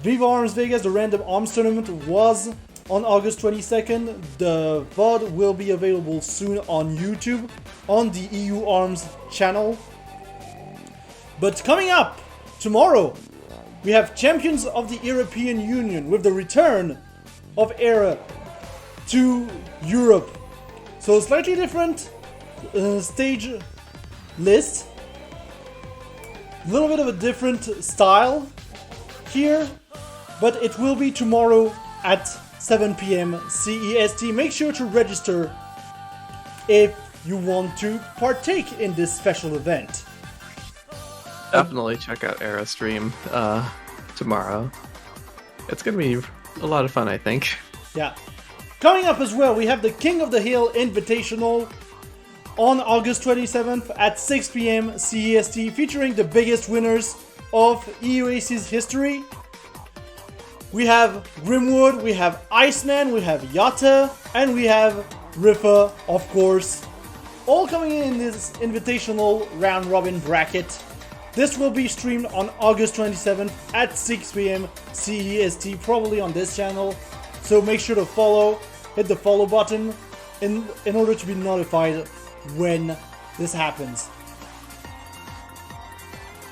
Viva Arms Vegas, the random arms tournament, was on August 22nd. The VoD will be available soon on YouTube, on the EU Arms channel. But coming up tomorrow, we have Champions of the European Union with the return of Era to Europe. So slightly different stage list, a little bit of a different style here, but it will be tomorrow at 7 PM CEST. Make sure to register if you want to partake in this special event. Definitely check out Era stream tomorrow. It's gonna be a lot of fun, I think. Yeah. Coming up as well, we have the King of the Hill Invitational on August 27th at 6 p.m. CEST, featuring the biggest winners of EUAC's history. We have Grimwood, we have Iceman, we have Yatta, and we have Riffa, of course, all coming in this invitational round robin bracket. This will be streamed on August 27th at 6 p.m. CEST, probably on this channel. So make sure to follow, hit the follow button in order to be notified when this happens.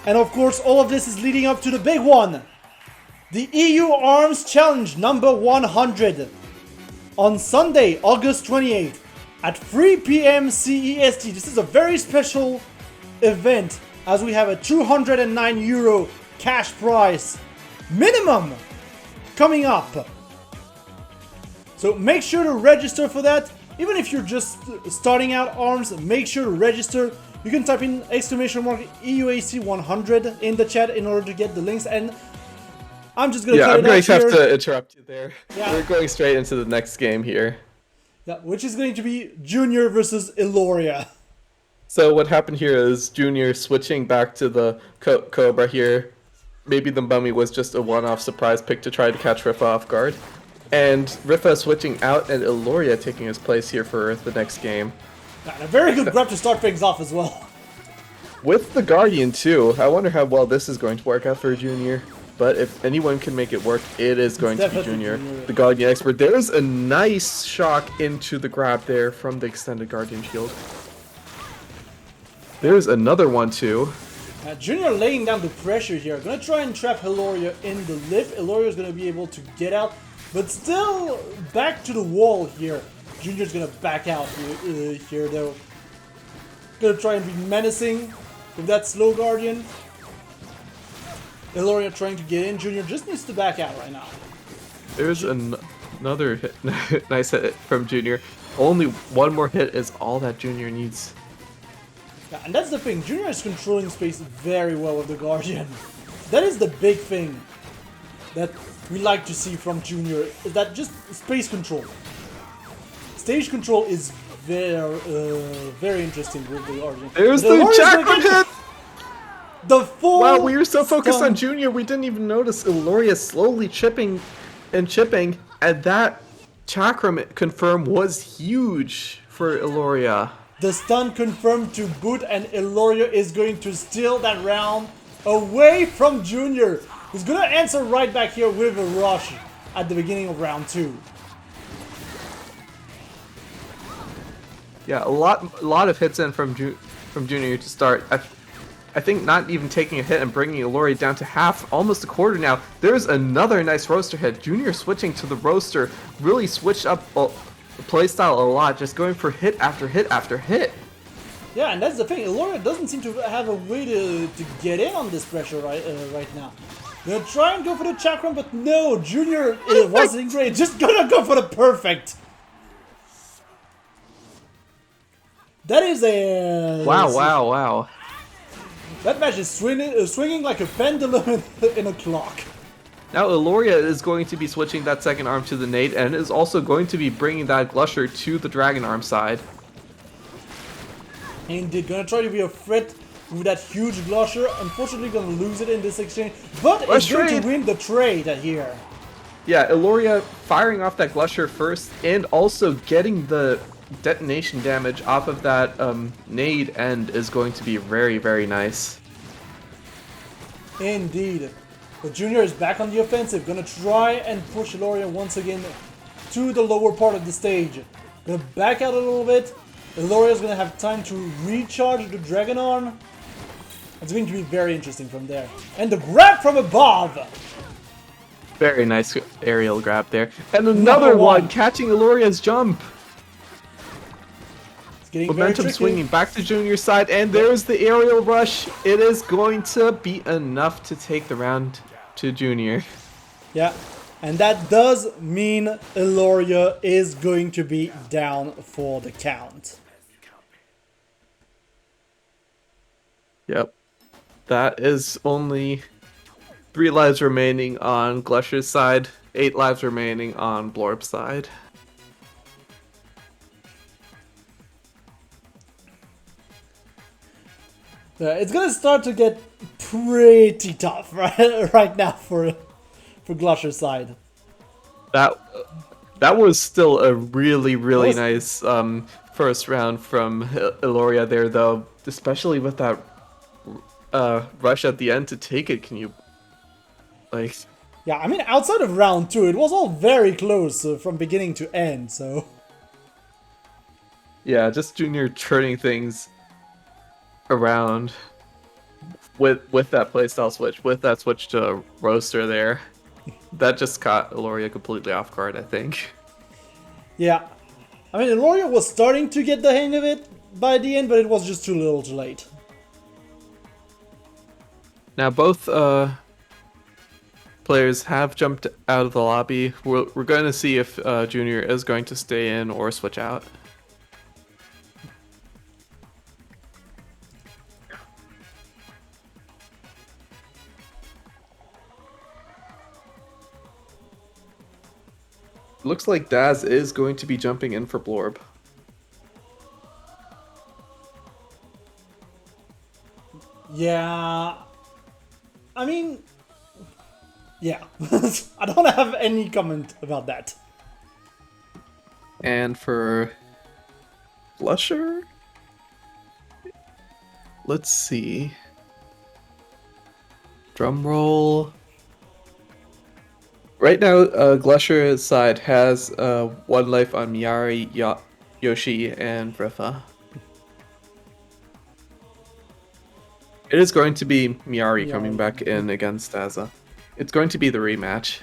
And of course, all of this is leading up to the big one. The EU Arms Challenge number 100 on Sunday, August 28th at 3 p.m. CEST. This is a very special event as we have a €209 cash prize minimum coming up. So make sure to register for that. Even if you're just starting out ARMS, make sure to register. You can type in EUAC 100 in the chat in order to get the links. And I'm just going to I'm going to have to interrupt you there. Yeah. We're going straight into the next game here. Yeah, which is going to be Junior versus Eloria. So what happened here is Junior switching back to the Cobra here. Maybe the Mummy was just a one-off surprise pick to try to catch Riffa off guard. And Riffa switching out and Eloria taking his place here for the next game. And a very good grab to start things off as well. With the Guardian too, I wonder how well this is going to work out for Junior. But if anyone can make it work, it is going to be Junior, the Guardian expert. There's a nice shock into the grab there from the extended Guardian shield. There's another one too. Junior laying down the pressure here. Gonna try and trap Eloria in the lift. Eloria is gonna be able to get out, but still back to the wall here. Junior's gonna back out here though. Gonna try and be menacing with that slow Guardian. Eloria trying to get in. Junior just needs to back out right now. There's another hit, nice hit from Junior. Only one more hit is all that Junior needs. Yeah, and that's the thing. Junior is controlling space very well with the Guardian. That is the big thing that we like to see from Junior. Is that just space control. Stage control is very interesting with the Guardian. There's the chakram hit! The full Wow, we were so focused stun. on Junior, we didn't even notice Eloria slowly chipping, and that chakram confirm was huge for Eloria. The stun confirmed to boot, and Eloria is going to steal that round away from Junior, who's gonna answer right back here with a rush at the beginning of round 2. Yeah, a lot of hits in from Junior to start. I think not even taking a hit and bringing Eloria down to half, almost a quarter now. There's another nice roaster hit. Junior switching to the roaster, really switched up the playstyle a lot, just going for hit after hit after hit. Yeah, and that's the thing. Eloria doesn't seem to have a way to get in on this pressure right now. Gonna try and go for the chakram, but no, Junior wasn't great. Just gonna go for the perfect. That is a... Wow. That match is swinging like a pendulum in a clock. Now Eloria is going to be switching that second arm to the nade and is also going to be bringing that Glusher to the dragon arm side. Indeed, gonna try to be a threat with that huge Glusher. Unfortunately gonna lose it in this exchange, but it's going to win the trade here. Yeah, Eloria firing off that Glusher first and also getting the detonation damage off of that nade end is going to be very, very nice. Indeed. But Junior is back on the offensive, gonna try and push Eloria once again to the lower part of the stage. Gonna back out a little bit. Eloria is gonna have time to recharge the Dragon Arm. It's going to be very interesting from there. And the grab from above! Very nice aerial grab there. And another one catching Eloria's jump. Momentum swinging back to Junior's side, and there's the aerial rush. It is going to be enough to take the round to Junior. Yeah, and that does mean Eloria is going to be down for the count. Yep. That is only 3 lives remaining on Glusher's side, 8 lives remaining on Blorb's side. It's gonna start to get pretty tough right now for Glusher's side. That that was still a really That was nice first round from Eloria there, though, especially with that rush at the end to take it. Can you like? yeah. I mean, outside of round 2, it was all very close from beginning to end. So Yeah, just Junior turning things around with that playstyle switch, with that switch to roaster there. That just caught Eloria completely off guard, I think. yeah, I mean, Eloria was starting to get the hang of it by the end, but it was just too little, too late. Now both players have jumped out of the lobby. We're going to see if Junior is going to stay in or switch out. Looks like Daz is going to be jumping in for Blorb. Yeah, I mean, yeah, I don't have any comment about that. And for Glusher, let's see. Drum roll. Right now, Glusher's side has 1 life on Miyari, Yoshi, and Rifa. It is going to be Miyari coming back in against Daza. It's going to be the rematch.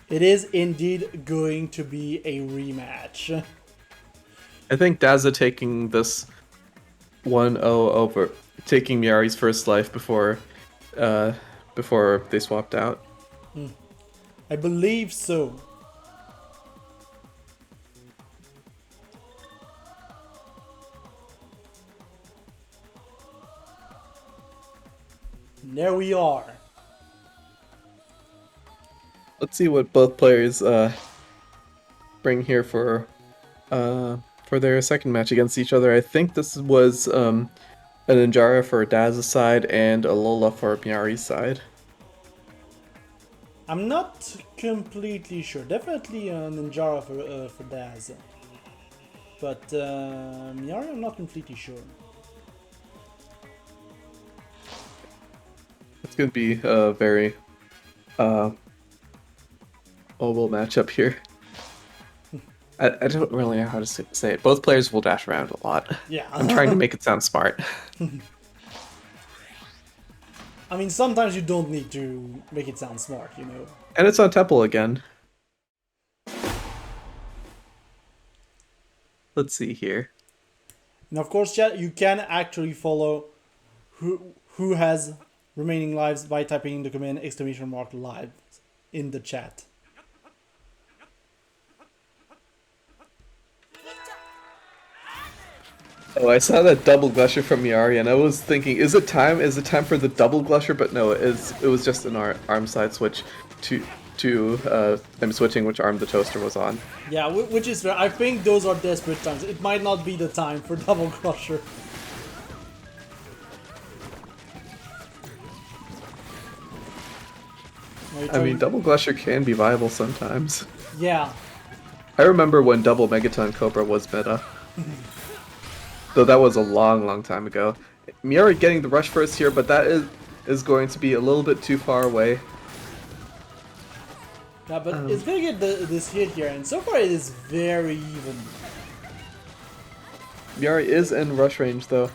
It is indeed going to be a rematch. I think Daza taking this 1-0 over, taking Miyari's first life before they swapped out. I believe so. And there we are. Let's see what both players bring here for their second match against each other. I think this was an Ninjara for Daz's side and a Lola for Miyari's side. I'm not completely sure. Definitely a Ninjara for Daz. But Miyari, I'm not completely sure. It's going to be a very oval matchup here. I don't really know how to say it. Both players will dash around a lot. Yeah. I'm trying to make it sound smart. I mean, sometimes you don't need to make it sound smart, you know. And it's on Temple again. Let's see here. And of course, chat, you can actually follow who has remaining lives by typing in the command !live in the chat. Oh, I saw that double Glusher from Miyari, and I was thinking, is it time? Is it time for the double Glusher? But no, it was just an arm side switch to them switching which arm the toaster was on. Yeah, which is fair. I think those are desperate times. It might not be the time for double crusher. I mean, double Glusher can be viable sometimes. Yeah. I remember when double Megaton Cobra was meta. Though that was a long time ago. Miyari getting the rush first here, but that is going to be a little bit too far away. Yeah, but it's gonna get this hit here, and so far it is very even. Miyari is in rush range though,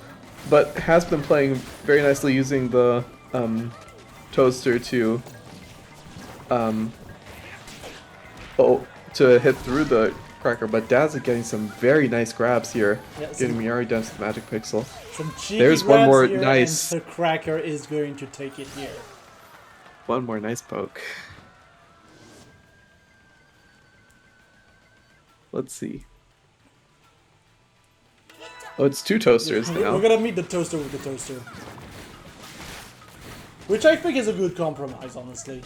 but has been playing very nicely using the toaster to to hit through the cracker, but Daz is getting some very nice grabs here, getting Miyari down to the magic pixel. Some cheeky There's one more here, nice. And the cracker is going to take it here. One more nice poke. Let's see. Oh, it's two toasters We're now. gonna meet the toaster with the toaster. Which I think is a good compromise, honestly.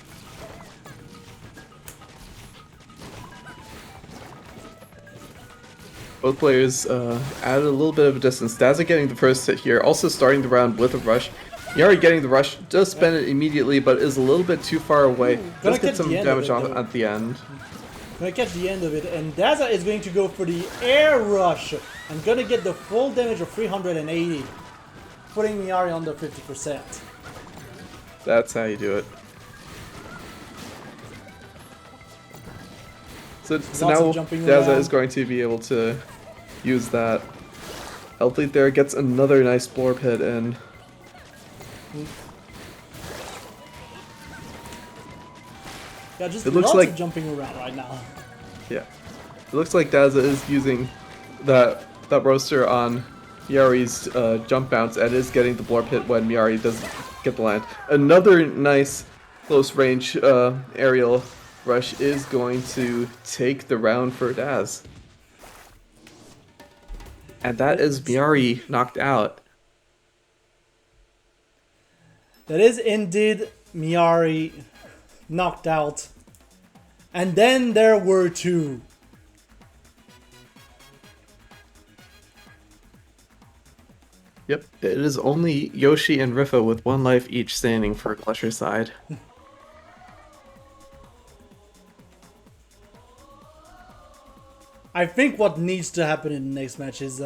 Both players added a little bit of a distance. Daza getting the first hit here, also starting the round with a rush. Yari getting the rush, does spend it immediately, but is a little bit too far away. Does get some damage on at the end. Gonna catch the end of it, and Daza is going to go for the air rush and gonna get the full damage of 380, putting Miyari under 50%. That's how you do it. So now Daza is going to be able to use that. Elfleet there gets another nice Blorb hit in. Yeah, just it looks lots like of jumping around right now. Yeah, it looks like Daza is using that roaster on Miyari's jump bounce and is getting the Blorb hit when Miyari doesn't get the land. Another nice close range aerial rush is going to take the round for Daz. And that is Miyari knocked out. That is indeed Miyari knocked out. And then there were two. Yep, it is only Yoshi and Rifa with 1 life each standing for Glusher's side. I think what needs to happen in the next match is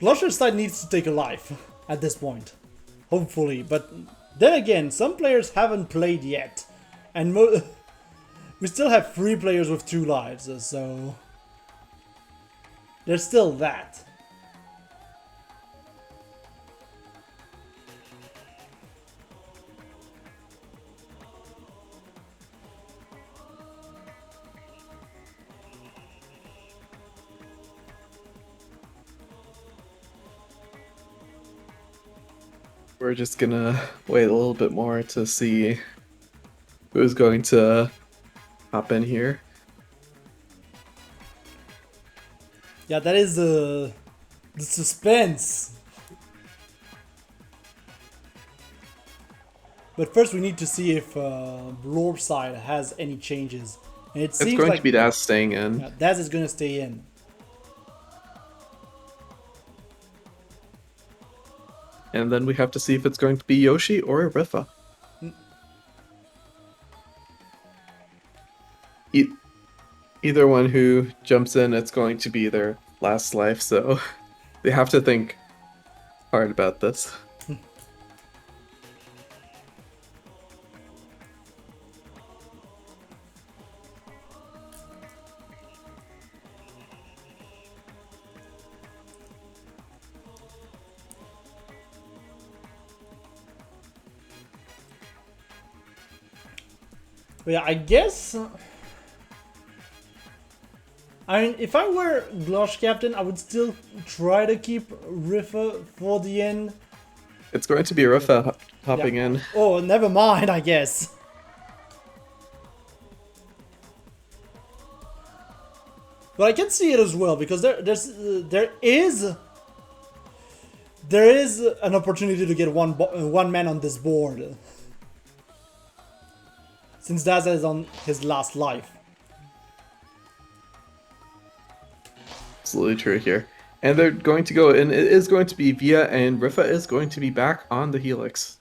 Glusher's side needs to take a life at this point, hopefully. But then again, some players haven't played yet, and we still have 3 players with 2 lives, so there's still that. We're just gonna wait a little bit more to see who's going to hop in here. Yeah, that is the suspense. But first we need to see if Blorb side has any changes. And it seems going like to be Daz staying in. Yeah, Daz is gonna stay in. And then we have to see if it's going to be Yoshi or Rifa. Either one who jumps in, it's going to be their last life, so they have to think hard about this. But yeah, I guess. I mean, if I were Glush captain, I would still try to keep Rifa for the end. It's going to be Rifa hopping in. Oh, never mind, I guess. But I can see it as well, because there is an opportunity to get one man on this board. Since Daza is on his last life. Absolutely true here. And they're going to go, and it is going to be Via, and Rifa is going to be back on the Helix.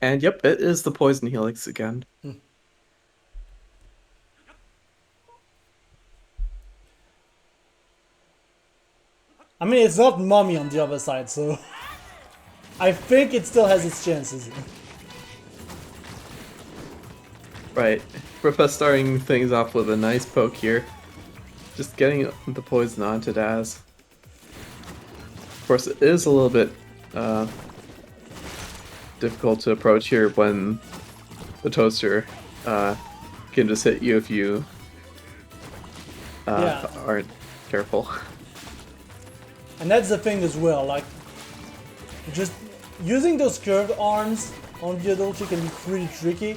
And yep, it is the Poison Helix again. I mean, it's not Mommy on the other side, so I think it still has its chances. Right. Rifa starting things off with a nice poke here. Just getting the poison onto Daz. Of course, it is a little bit difficult to approach here when the toaster can just hit you if you aren't careful. And that's the thing as well, like, just using those curved arms on the Adulti can be pretty tricky.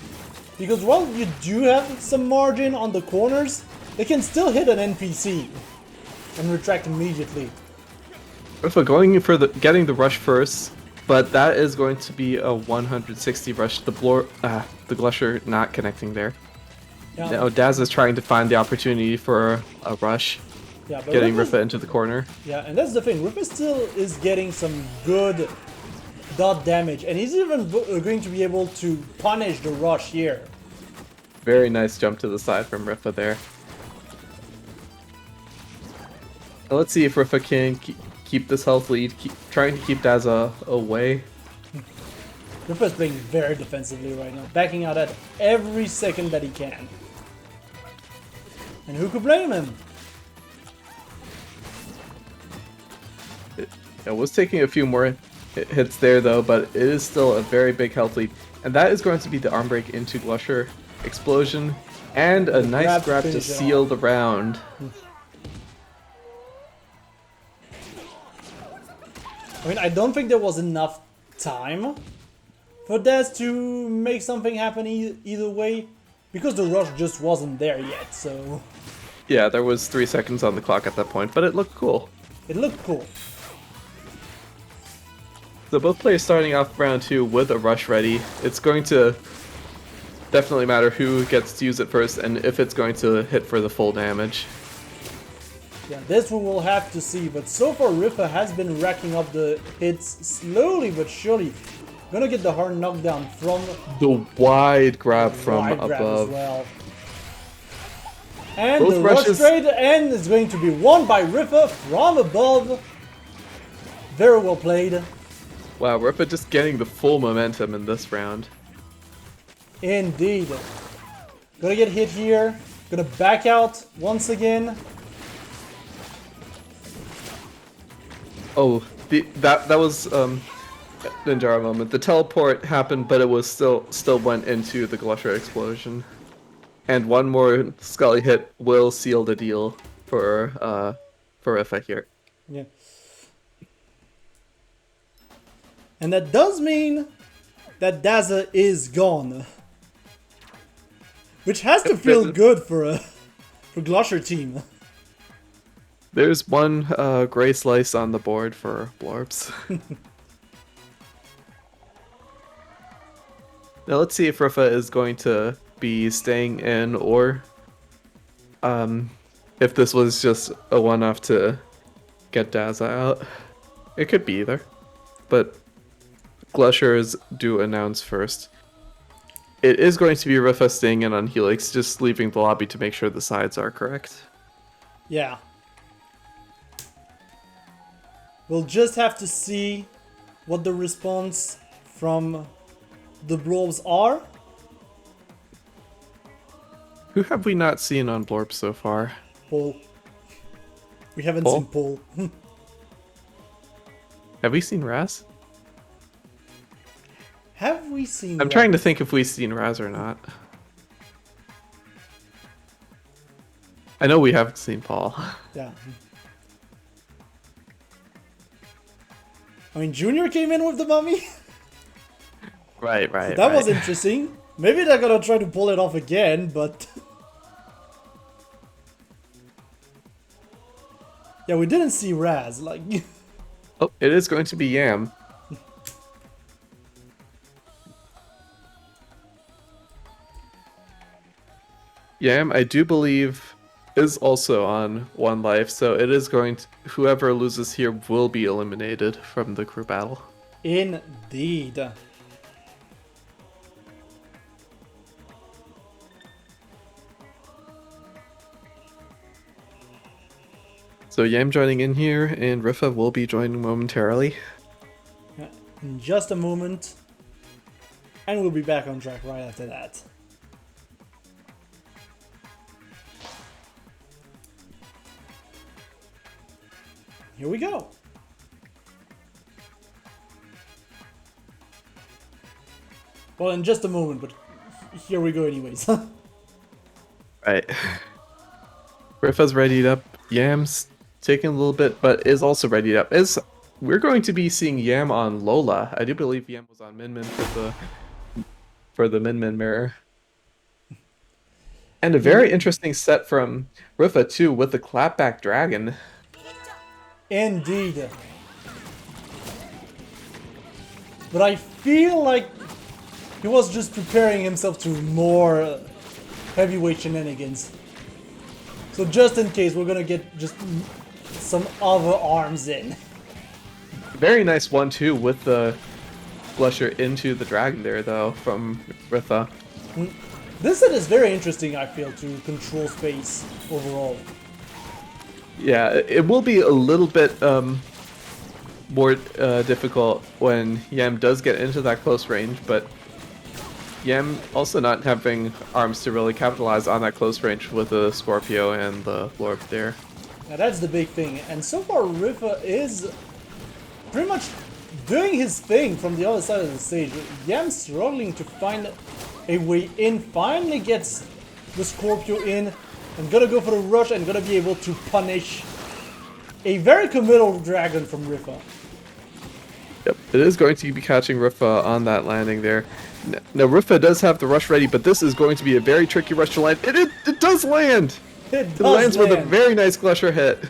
Because while you do have some margin on the corners, They can still hit an NPC and retract immediately. Rifa going for getting the rush first, but that is going to be a 160 rush. The Glusher not connecting there. Yeah. Now Daz is trying to find the opportunity for a rush, Yeah, but getting Rifa into the corner. Yeah, and that's the thing. Rifa still is getting some good dot damage, and he's even going to be able to punish the rush here. Very nice jump to the side from Rifa there. Now let's see if Rifa can keep this health lead, trying to keep Daz away. Rifa is playing very defensively right now, backing out at every second that he can. And who could blame him? It was taking a few more hits there though, but it is still a very big health lead. And that is going to be the arm break into Glusher, explosion, and a nice grab to seal the round. I mean, I don't think there was enough time for Daz to make something happen either way, because the rush just wasn't there yet, so... Yeah, there was 3 seconds on the clock at that point, but it looked cool. It looked cool. So both players starting off round 2 with a rush ready. It's going to definitely matter who gets to use it first and if it's going to hit for the full damage. Yeah, this we will have to see, but so far Rifa has been racking up the hits slowly but surely. Gonna get the hard knockdown from the wide grab from grab above. As well. And Both the rushes... rush trade end is going to be won by Rifa from above. Very well played. Wow, Rifa just getting the full momentum in this round. Indeed. Gonna get hit here. Gonna back out once again. Oh, that was Ninjara moment. The teleport happened, but it was still went into the Glusher explosion. And one more Scully hit will seal the deal for Rifa here. Yeah. And that does mean that Daza is gone. Which has to feel good for Glusher team. There's one gray slice on the board for Blorbs. Now let's see if Rifa is going to be staying in or if this was just a one-off to get Daza out. It could be either. But Glushers do announce first. It is going to be Rifa staying in on Helix, just leaving the lobby to make sure the sides are correct. Yeah. We'll just have to see what the response from the Blorbs are. Who have we not seen on Blorb so far? Paul. We haven't Paul? seen Paul. Have we seen Raz? Have we seen I'm trying to think if we've seen Raz or not. I know we haven't seen Paul. Yeah. I mean, Junior came in with the mummy. Right. That was interesting. Maybe they're gonna try to pull it off again, but... yeah, we didn't see Raz, like... Oh, it is going to be Yam. Yam, I do believe, is also on 1 life, so it is going to... whoever loses here will be eliminated from the crew battle. Indeed. So Yam joining in here, and Rifa will be joining momentarily. Yeah, in just a moment. And we'll be back on track right after that. Here we go. Well, in just a moment, but here we go anyways. Right. Rifa's readied up. Yam's taking a little bit, but is also readied up. We're going to be seeing Yam on Lola. I do believe Yam was on Min Min for the Min Min mirror. And a very interesting set from Rifa too, with the clapback dragon. Indeed. But I feel like he was just preparing himself to more heavyweight shenanigans. So just in case, we're gonna get just some other arms in. Very nice 1-2 with the Glusher into the dragon there, though, from Rifa. This set is very interesting, I feel, to control space overall. Yeah, it will be a little bit more difficult when Yam does get into that close range, but Yam also not having arms to really capitalize on that close range with the Scorpio and the Blorb there. Now that's the big thing, and so far Rifa is pretty much doing his thing from the other side of the stage. Yam struggling to find a way in, finally gets the Scorpio in, and gonna go for the rush and gonna be able to punish a very committal dragon from Rifa. Yep, it is going to be catching Rifa on that landing there. Now Rifa does have the rush ready, but this is going to be a very tricky rush to land. It does land! It lands with a very nice Glusher hit.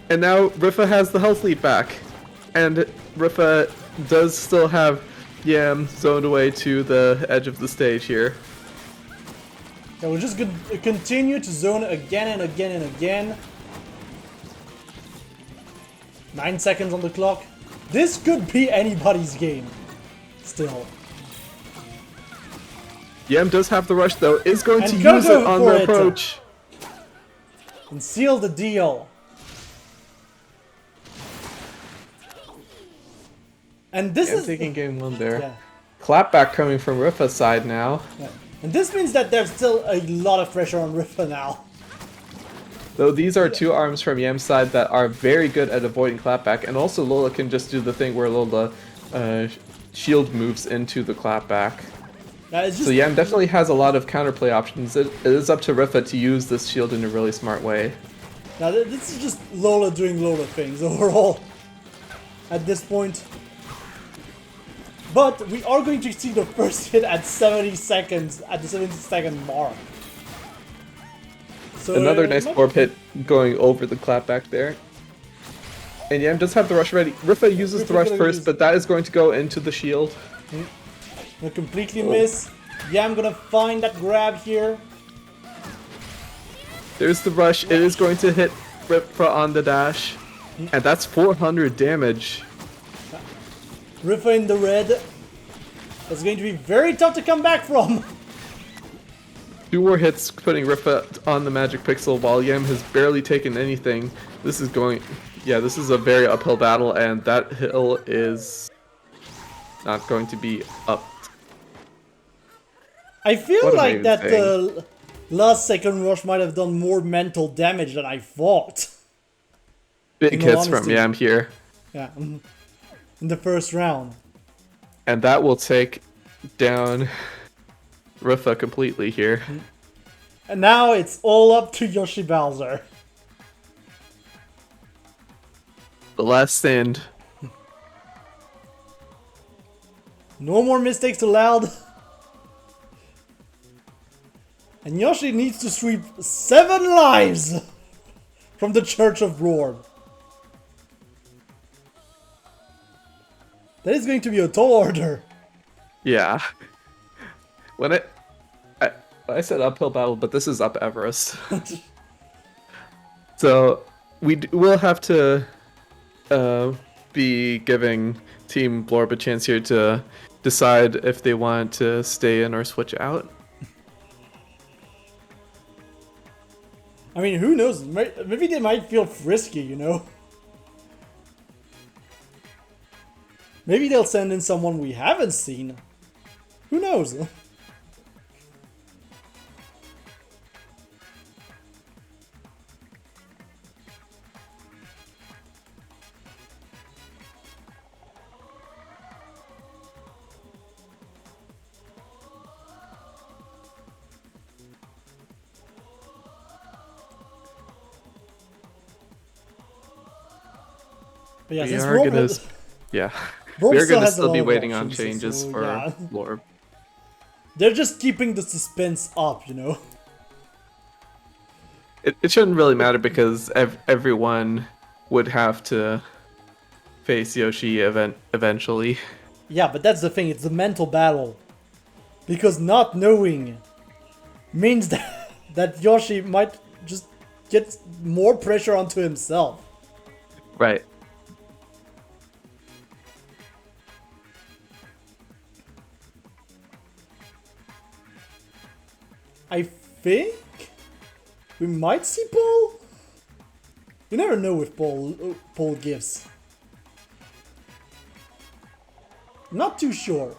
And now Rifa has the health lead back. And Rifa does still have Yam zoned away to the edge of the stage here. Yeah, we're just gonna continue to zone again and again and again. 9 seconds on the clock. This could be anybody's game. Still. Yam does have the rush though, is going And to go use it on for the it. approach. And seal the deal. And this Yam is taking game 1 there. yeah. Clapback coming from Rifa's side now. Yeah. And this means that there's still a lot of pressure on Rifa now. Though these are 2 arms from Yam's side that are very good at avoiding clapback, and also Lola can just do the thing where Lola shield moves into the clapback. It's just, So Yam definitely has a lot of counterplay options. It is up to Rifa to use this shield in a really smart way. now this is just Lola doing Lola things overall at this point. But we are going to see the first hit at 70 seconds, at the 70-second mark. So, Another nice orb hit going over the clapback there. And Yam does have the rush ready. Rifa uses the rush first, but that is going to go into the shield. Gonna completely miss. Yeah, I'm gonna find that grab here. There's the rush. It is going to hit Rifa on the dash. And that's 400 damage. Rifa in the red. That's going to be very tough to come back from. 2 more hits putting Rifa on the magic pixel while Yam has barely taken anything. This is going... Yeah, this is a very uphill battle, and that hill is not going to be up. I feel What am I like even that saying? last second rush might have done more mental damage than I thought. Big In all hits from honesty. Yam here. Yeah, in the first round. And that will take down Rifa completely here. And now it's all up to Yoshi Bowser. The last stand. No more mistakes allowed. And Yoshi needs to sweep 7 lives from the Church of Blorb. That is going to be a tall order. Yeah. When I said uphill battle, but this is up Everest. So we will have to be giving Team Blorb a chance here to decide if they want to stay in or switch out. I mean, who knows? Maybe they might feel frisky, you know? Maybe they'll send in someone we haven't seen. Who knows? But yeah, We since are Blorb gonna, has- yeah, Blorb we are still gonna has a still lot be of waiting on options, changes so, for yeah. Blorb. They're just keeping the suspense up, you know? It shouldn't really matter because everyone would have to face Yoshi eventually. Yeah, but that's the thing, it's a mental battle. Because not knowing means that Yoshi might just get more pressure onto himself. Right. I think we might see Paul. You never know with Paul gifts. Not too sure.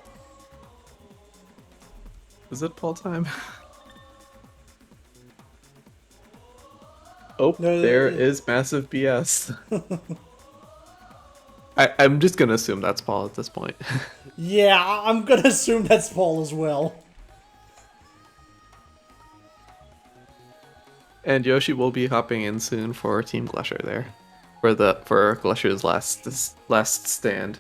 Is it Paul time? Oh, No, there is massive BS. I'm just gonna assume that's Paul at this point. Yeah, I'm gonna assume that's Paul as well. And Yoshi will be hopping in soon for Team Glusher there, for Glusher's last stand.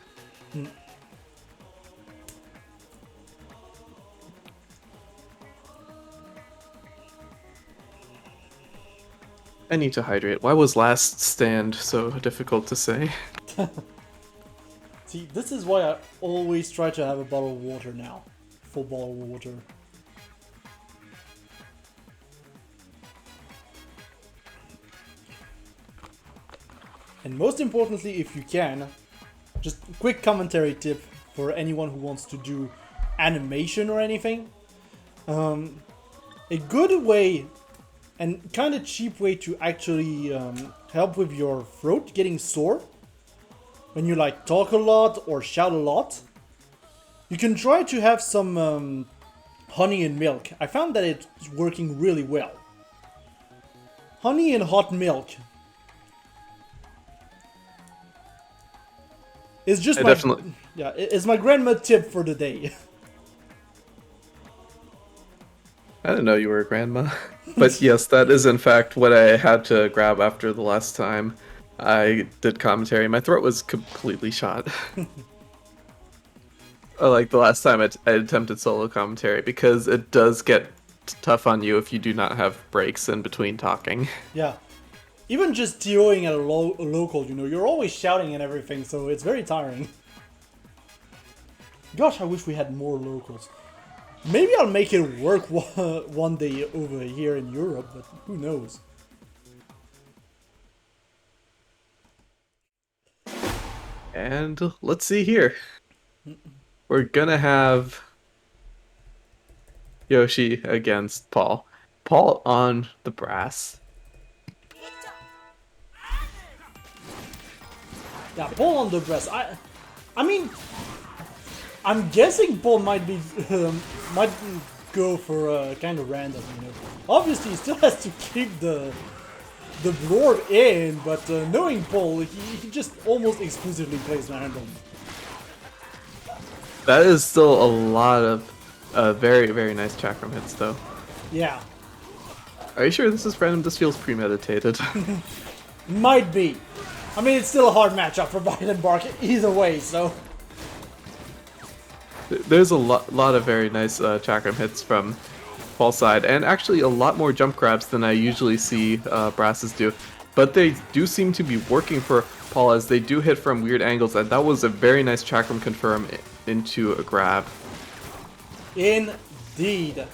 I need to hydrate. Why was last stand so difficult to say? See, this is why I always try to have a bottle of water now. Full bottle of water. And most importantly, if you can, just a quick commentary tip for anyone who wants to do animation or anything. A good way and kind of cheap way to actually help with your throat getting sore when you like talk a lot or shout a lot, you can try to have some honey and milk. I found that it's working really well. Honey and hot milk. It's just it's my grandma tip for the day. I didn't know you were a grandma. But yes, that is in fact what I had to grab after the last time I did commentary. My throat was completely shot. Like the last time I attempted solo commentary, because it does get tough on you if you do not have breaks in between talking. Yeah. Even just TOing at a local, you know, you're always shouting and everything, so it's very tiring. Gosh, I wish we had more locals. Maybe I'll make it work one day over here in Europe, but who knows. And let's see here. We're gonna have Yoshi against Paul. Paul on the brass. Yeah, Paul on the brass. I mean, I'm guessing Paul might go for kind of random, you know. Obviously, he still has to keep the Blorb in, but knowing Paul, he just almost exclusively plays random. That is still a lot of very, very nice chakram hits, though. Yeah. Are you sure this is random? This feels premeditated. Might be. I mean, it's still a hard matchup for Biden Bark either way, so... There's a lot of very nice chakram hits from Paul's side, and actually a lot more jump grabs than I usually see Brasses do. But they do seem to be working for Paul, as they do hit from weird angles, and that was a very nice chakram confirm into a grab. Indeed.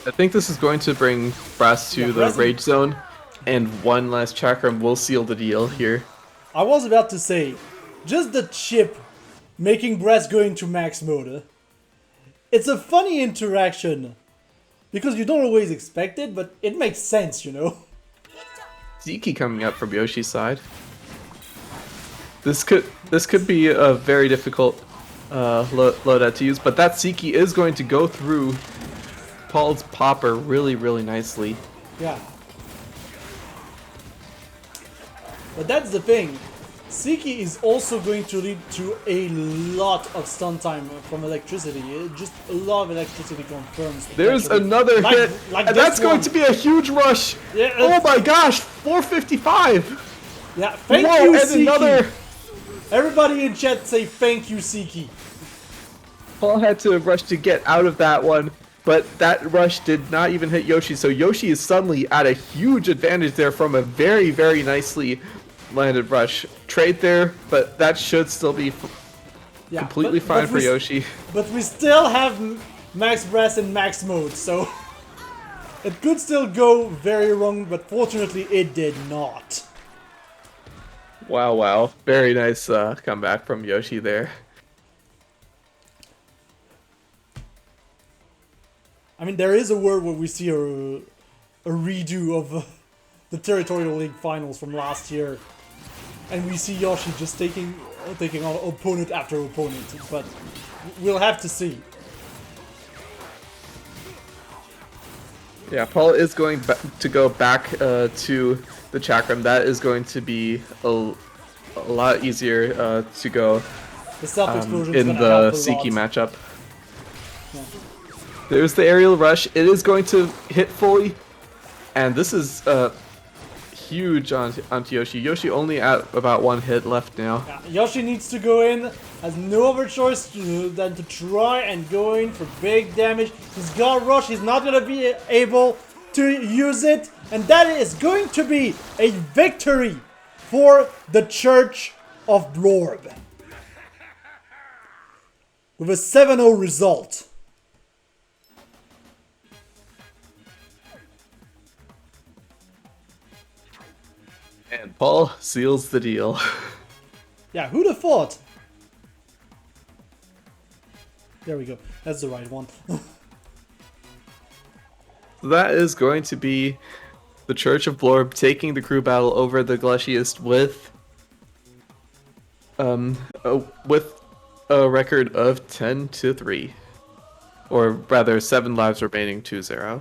I think this is going to bring Brass to the rage zone, and one last chakram will seal the deal here. I was about to say, just the chip making Brass go into max mode. It's a funny interaction, because you don't always expect it, but it makes sense, you know? Ziki coming up from Yoshi's side. This could be a very difficult loadout to use, but that Ziki is going to go through Paul's popper really, really nicely. Yeah. But that's the thing. Siki is also going to lead to a lot of stun time from electricity. Just a lot of electricity confirms. There's another hit, and that's going to be a huge rush. Yeah, oh my gosh, 455. Yeah, thank you, Siki. Everybody in chat say thank you, Siki. Paul had to rush to get out of that one, but that rush did not even hit Yoshi, so Yoshi is suddenly at a huge advantage there from a very, very nicely landed rush. Trade there, but that should still be completely fine for Yoshi. But we still have max brass in max mode, so it could still go very wrong, but fortunately it did not. Wow, wow. Very nice comeback from Yoshi there. I mean, there is a world where we see a redo of the Territorial League finals from last year, and we see Yoshi just taking on opponent after opponent, but we'll have to see. Yeah, Paul is going to go back to the chakram. That is going to be a lot easier to go The self-explosion in the Siki matchup. Yeah. There's the aerial rush. It is going to hit fully, and this is huge onto Yoshi. Yoshi only at about one hit left now. Yeah, Yoshi needs to go in, has no other choice than to try and go in for big damage. He's got rush, he's not going to be able to use it, and that is going to be a victory for the Church of Blorb. With a 7-0 result. And Paul seals the deal. Yeah, who'd have thought? There we go. That's the right one. That is going to be the Church of Blorb taking the crew battle over the Glushiest with a record of 10-3, or rather 7 lives remaining 2-0.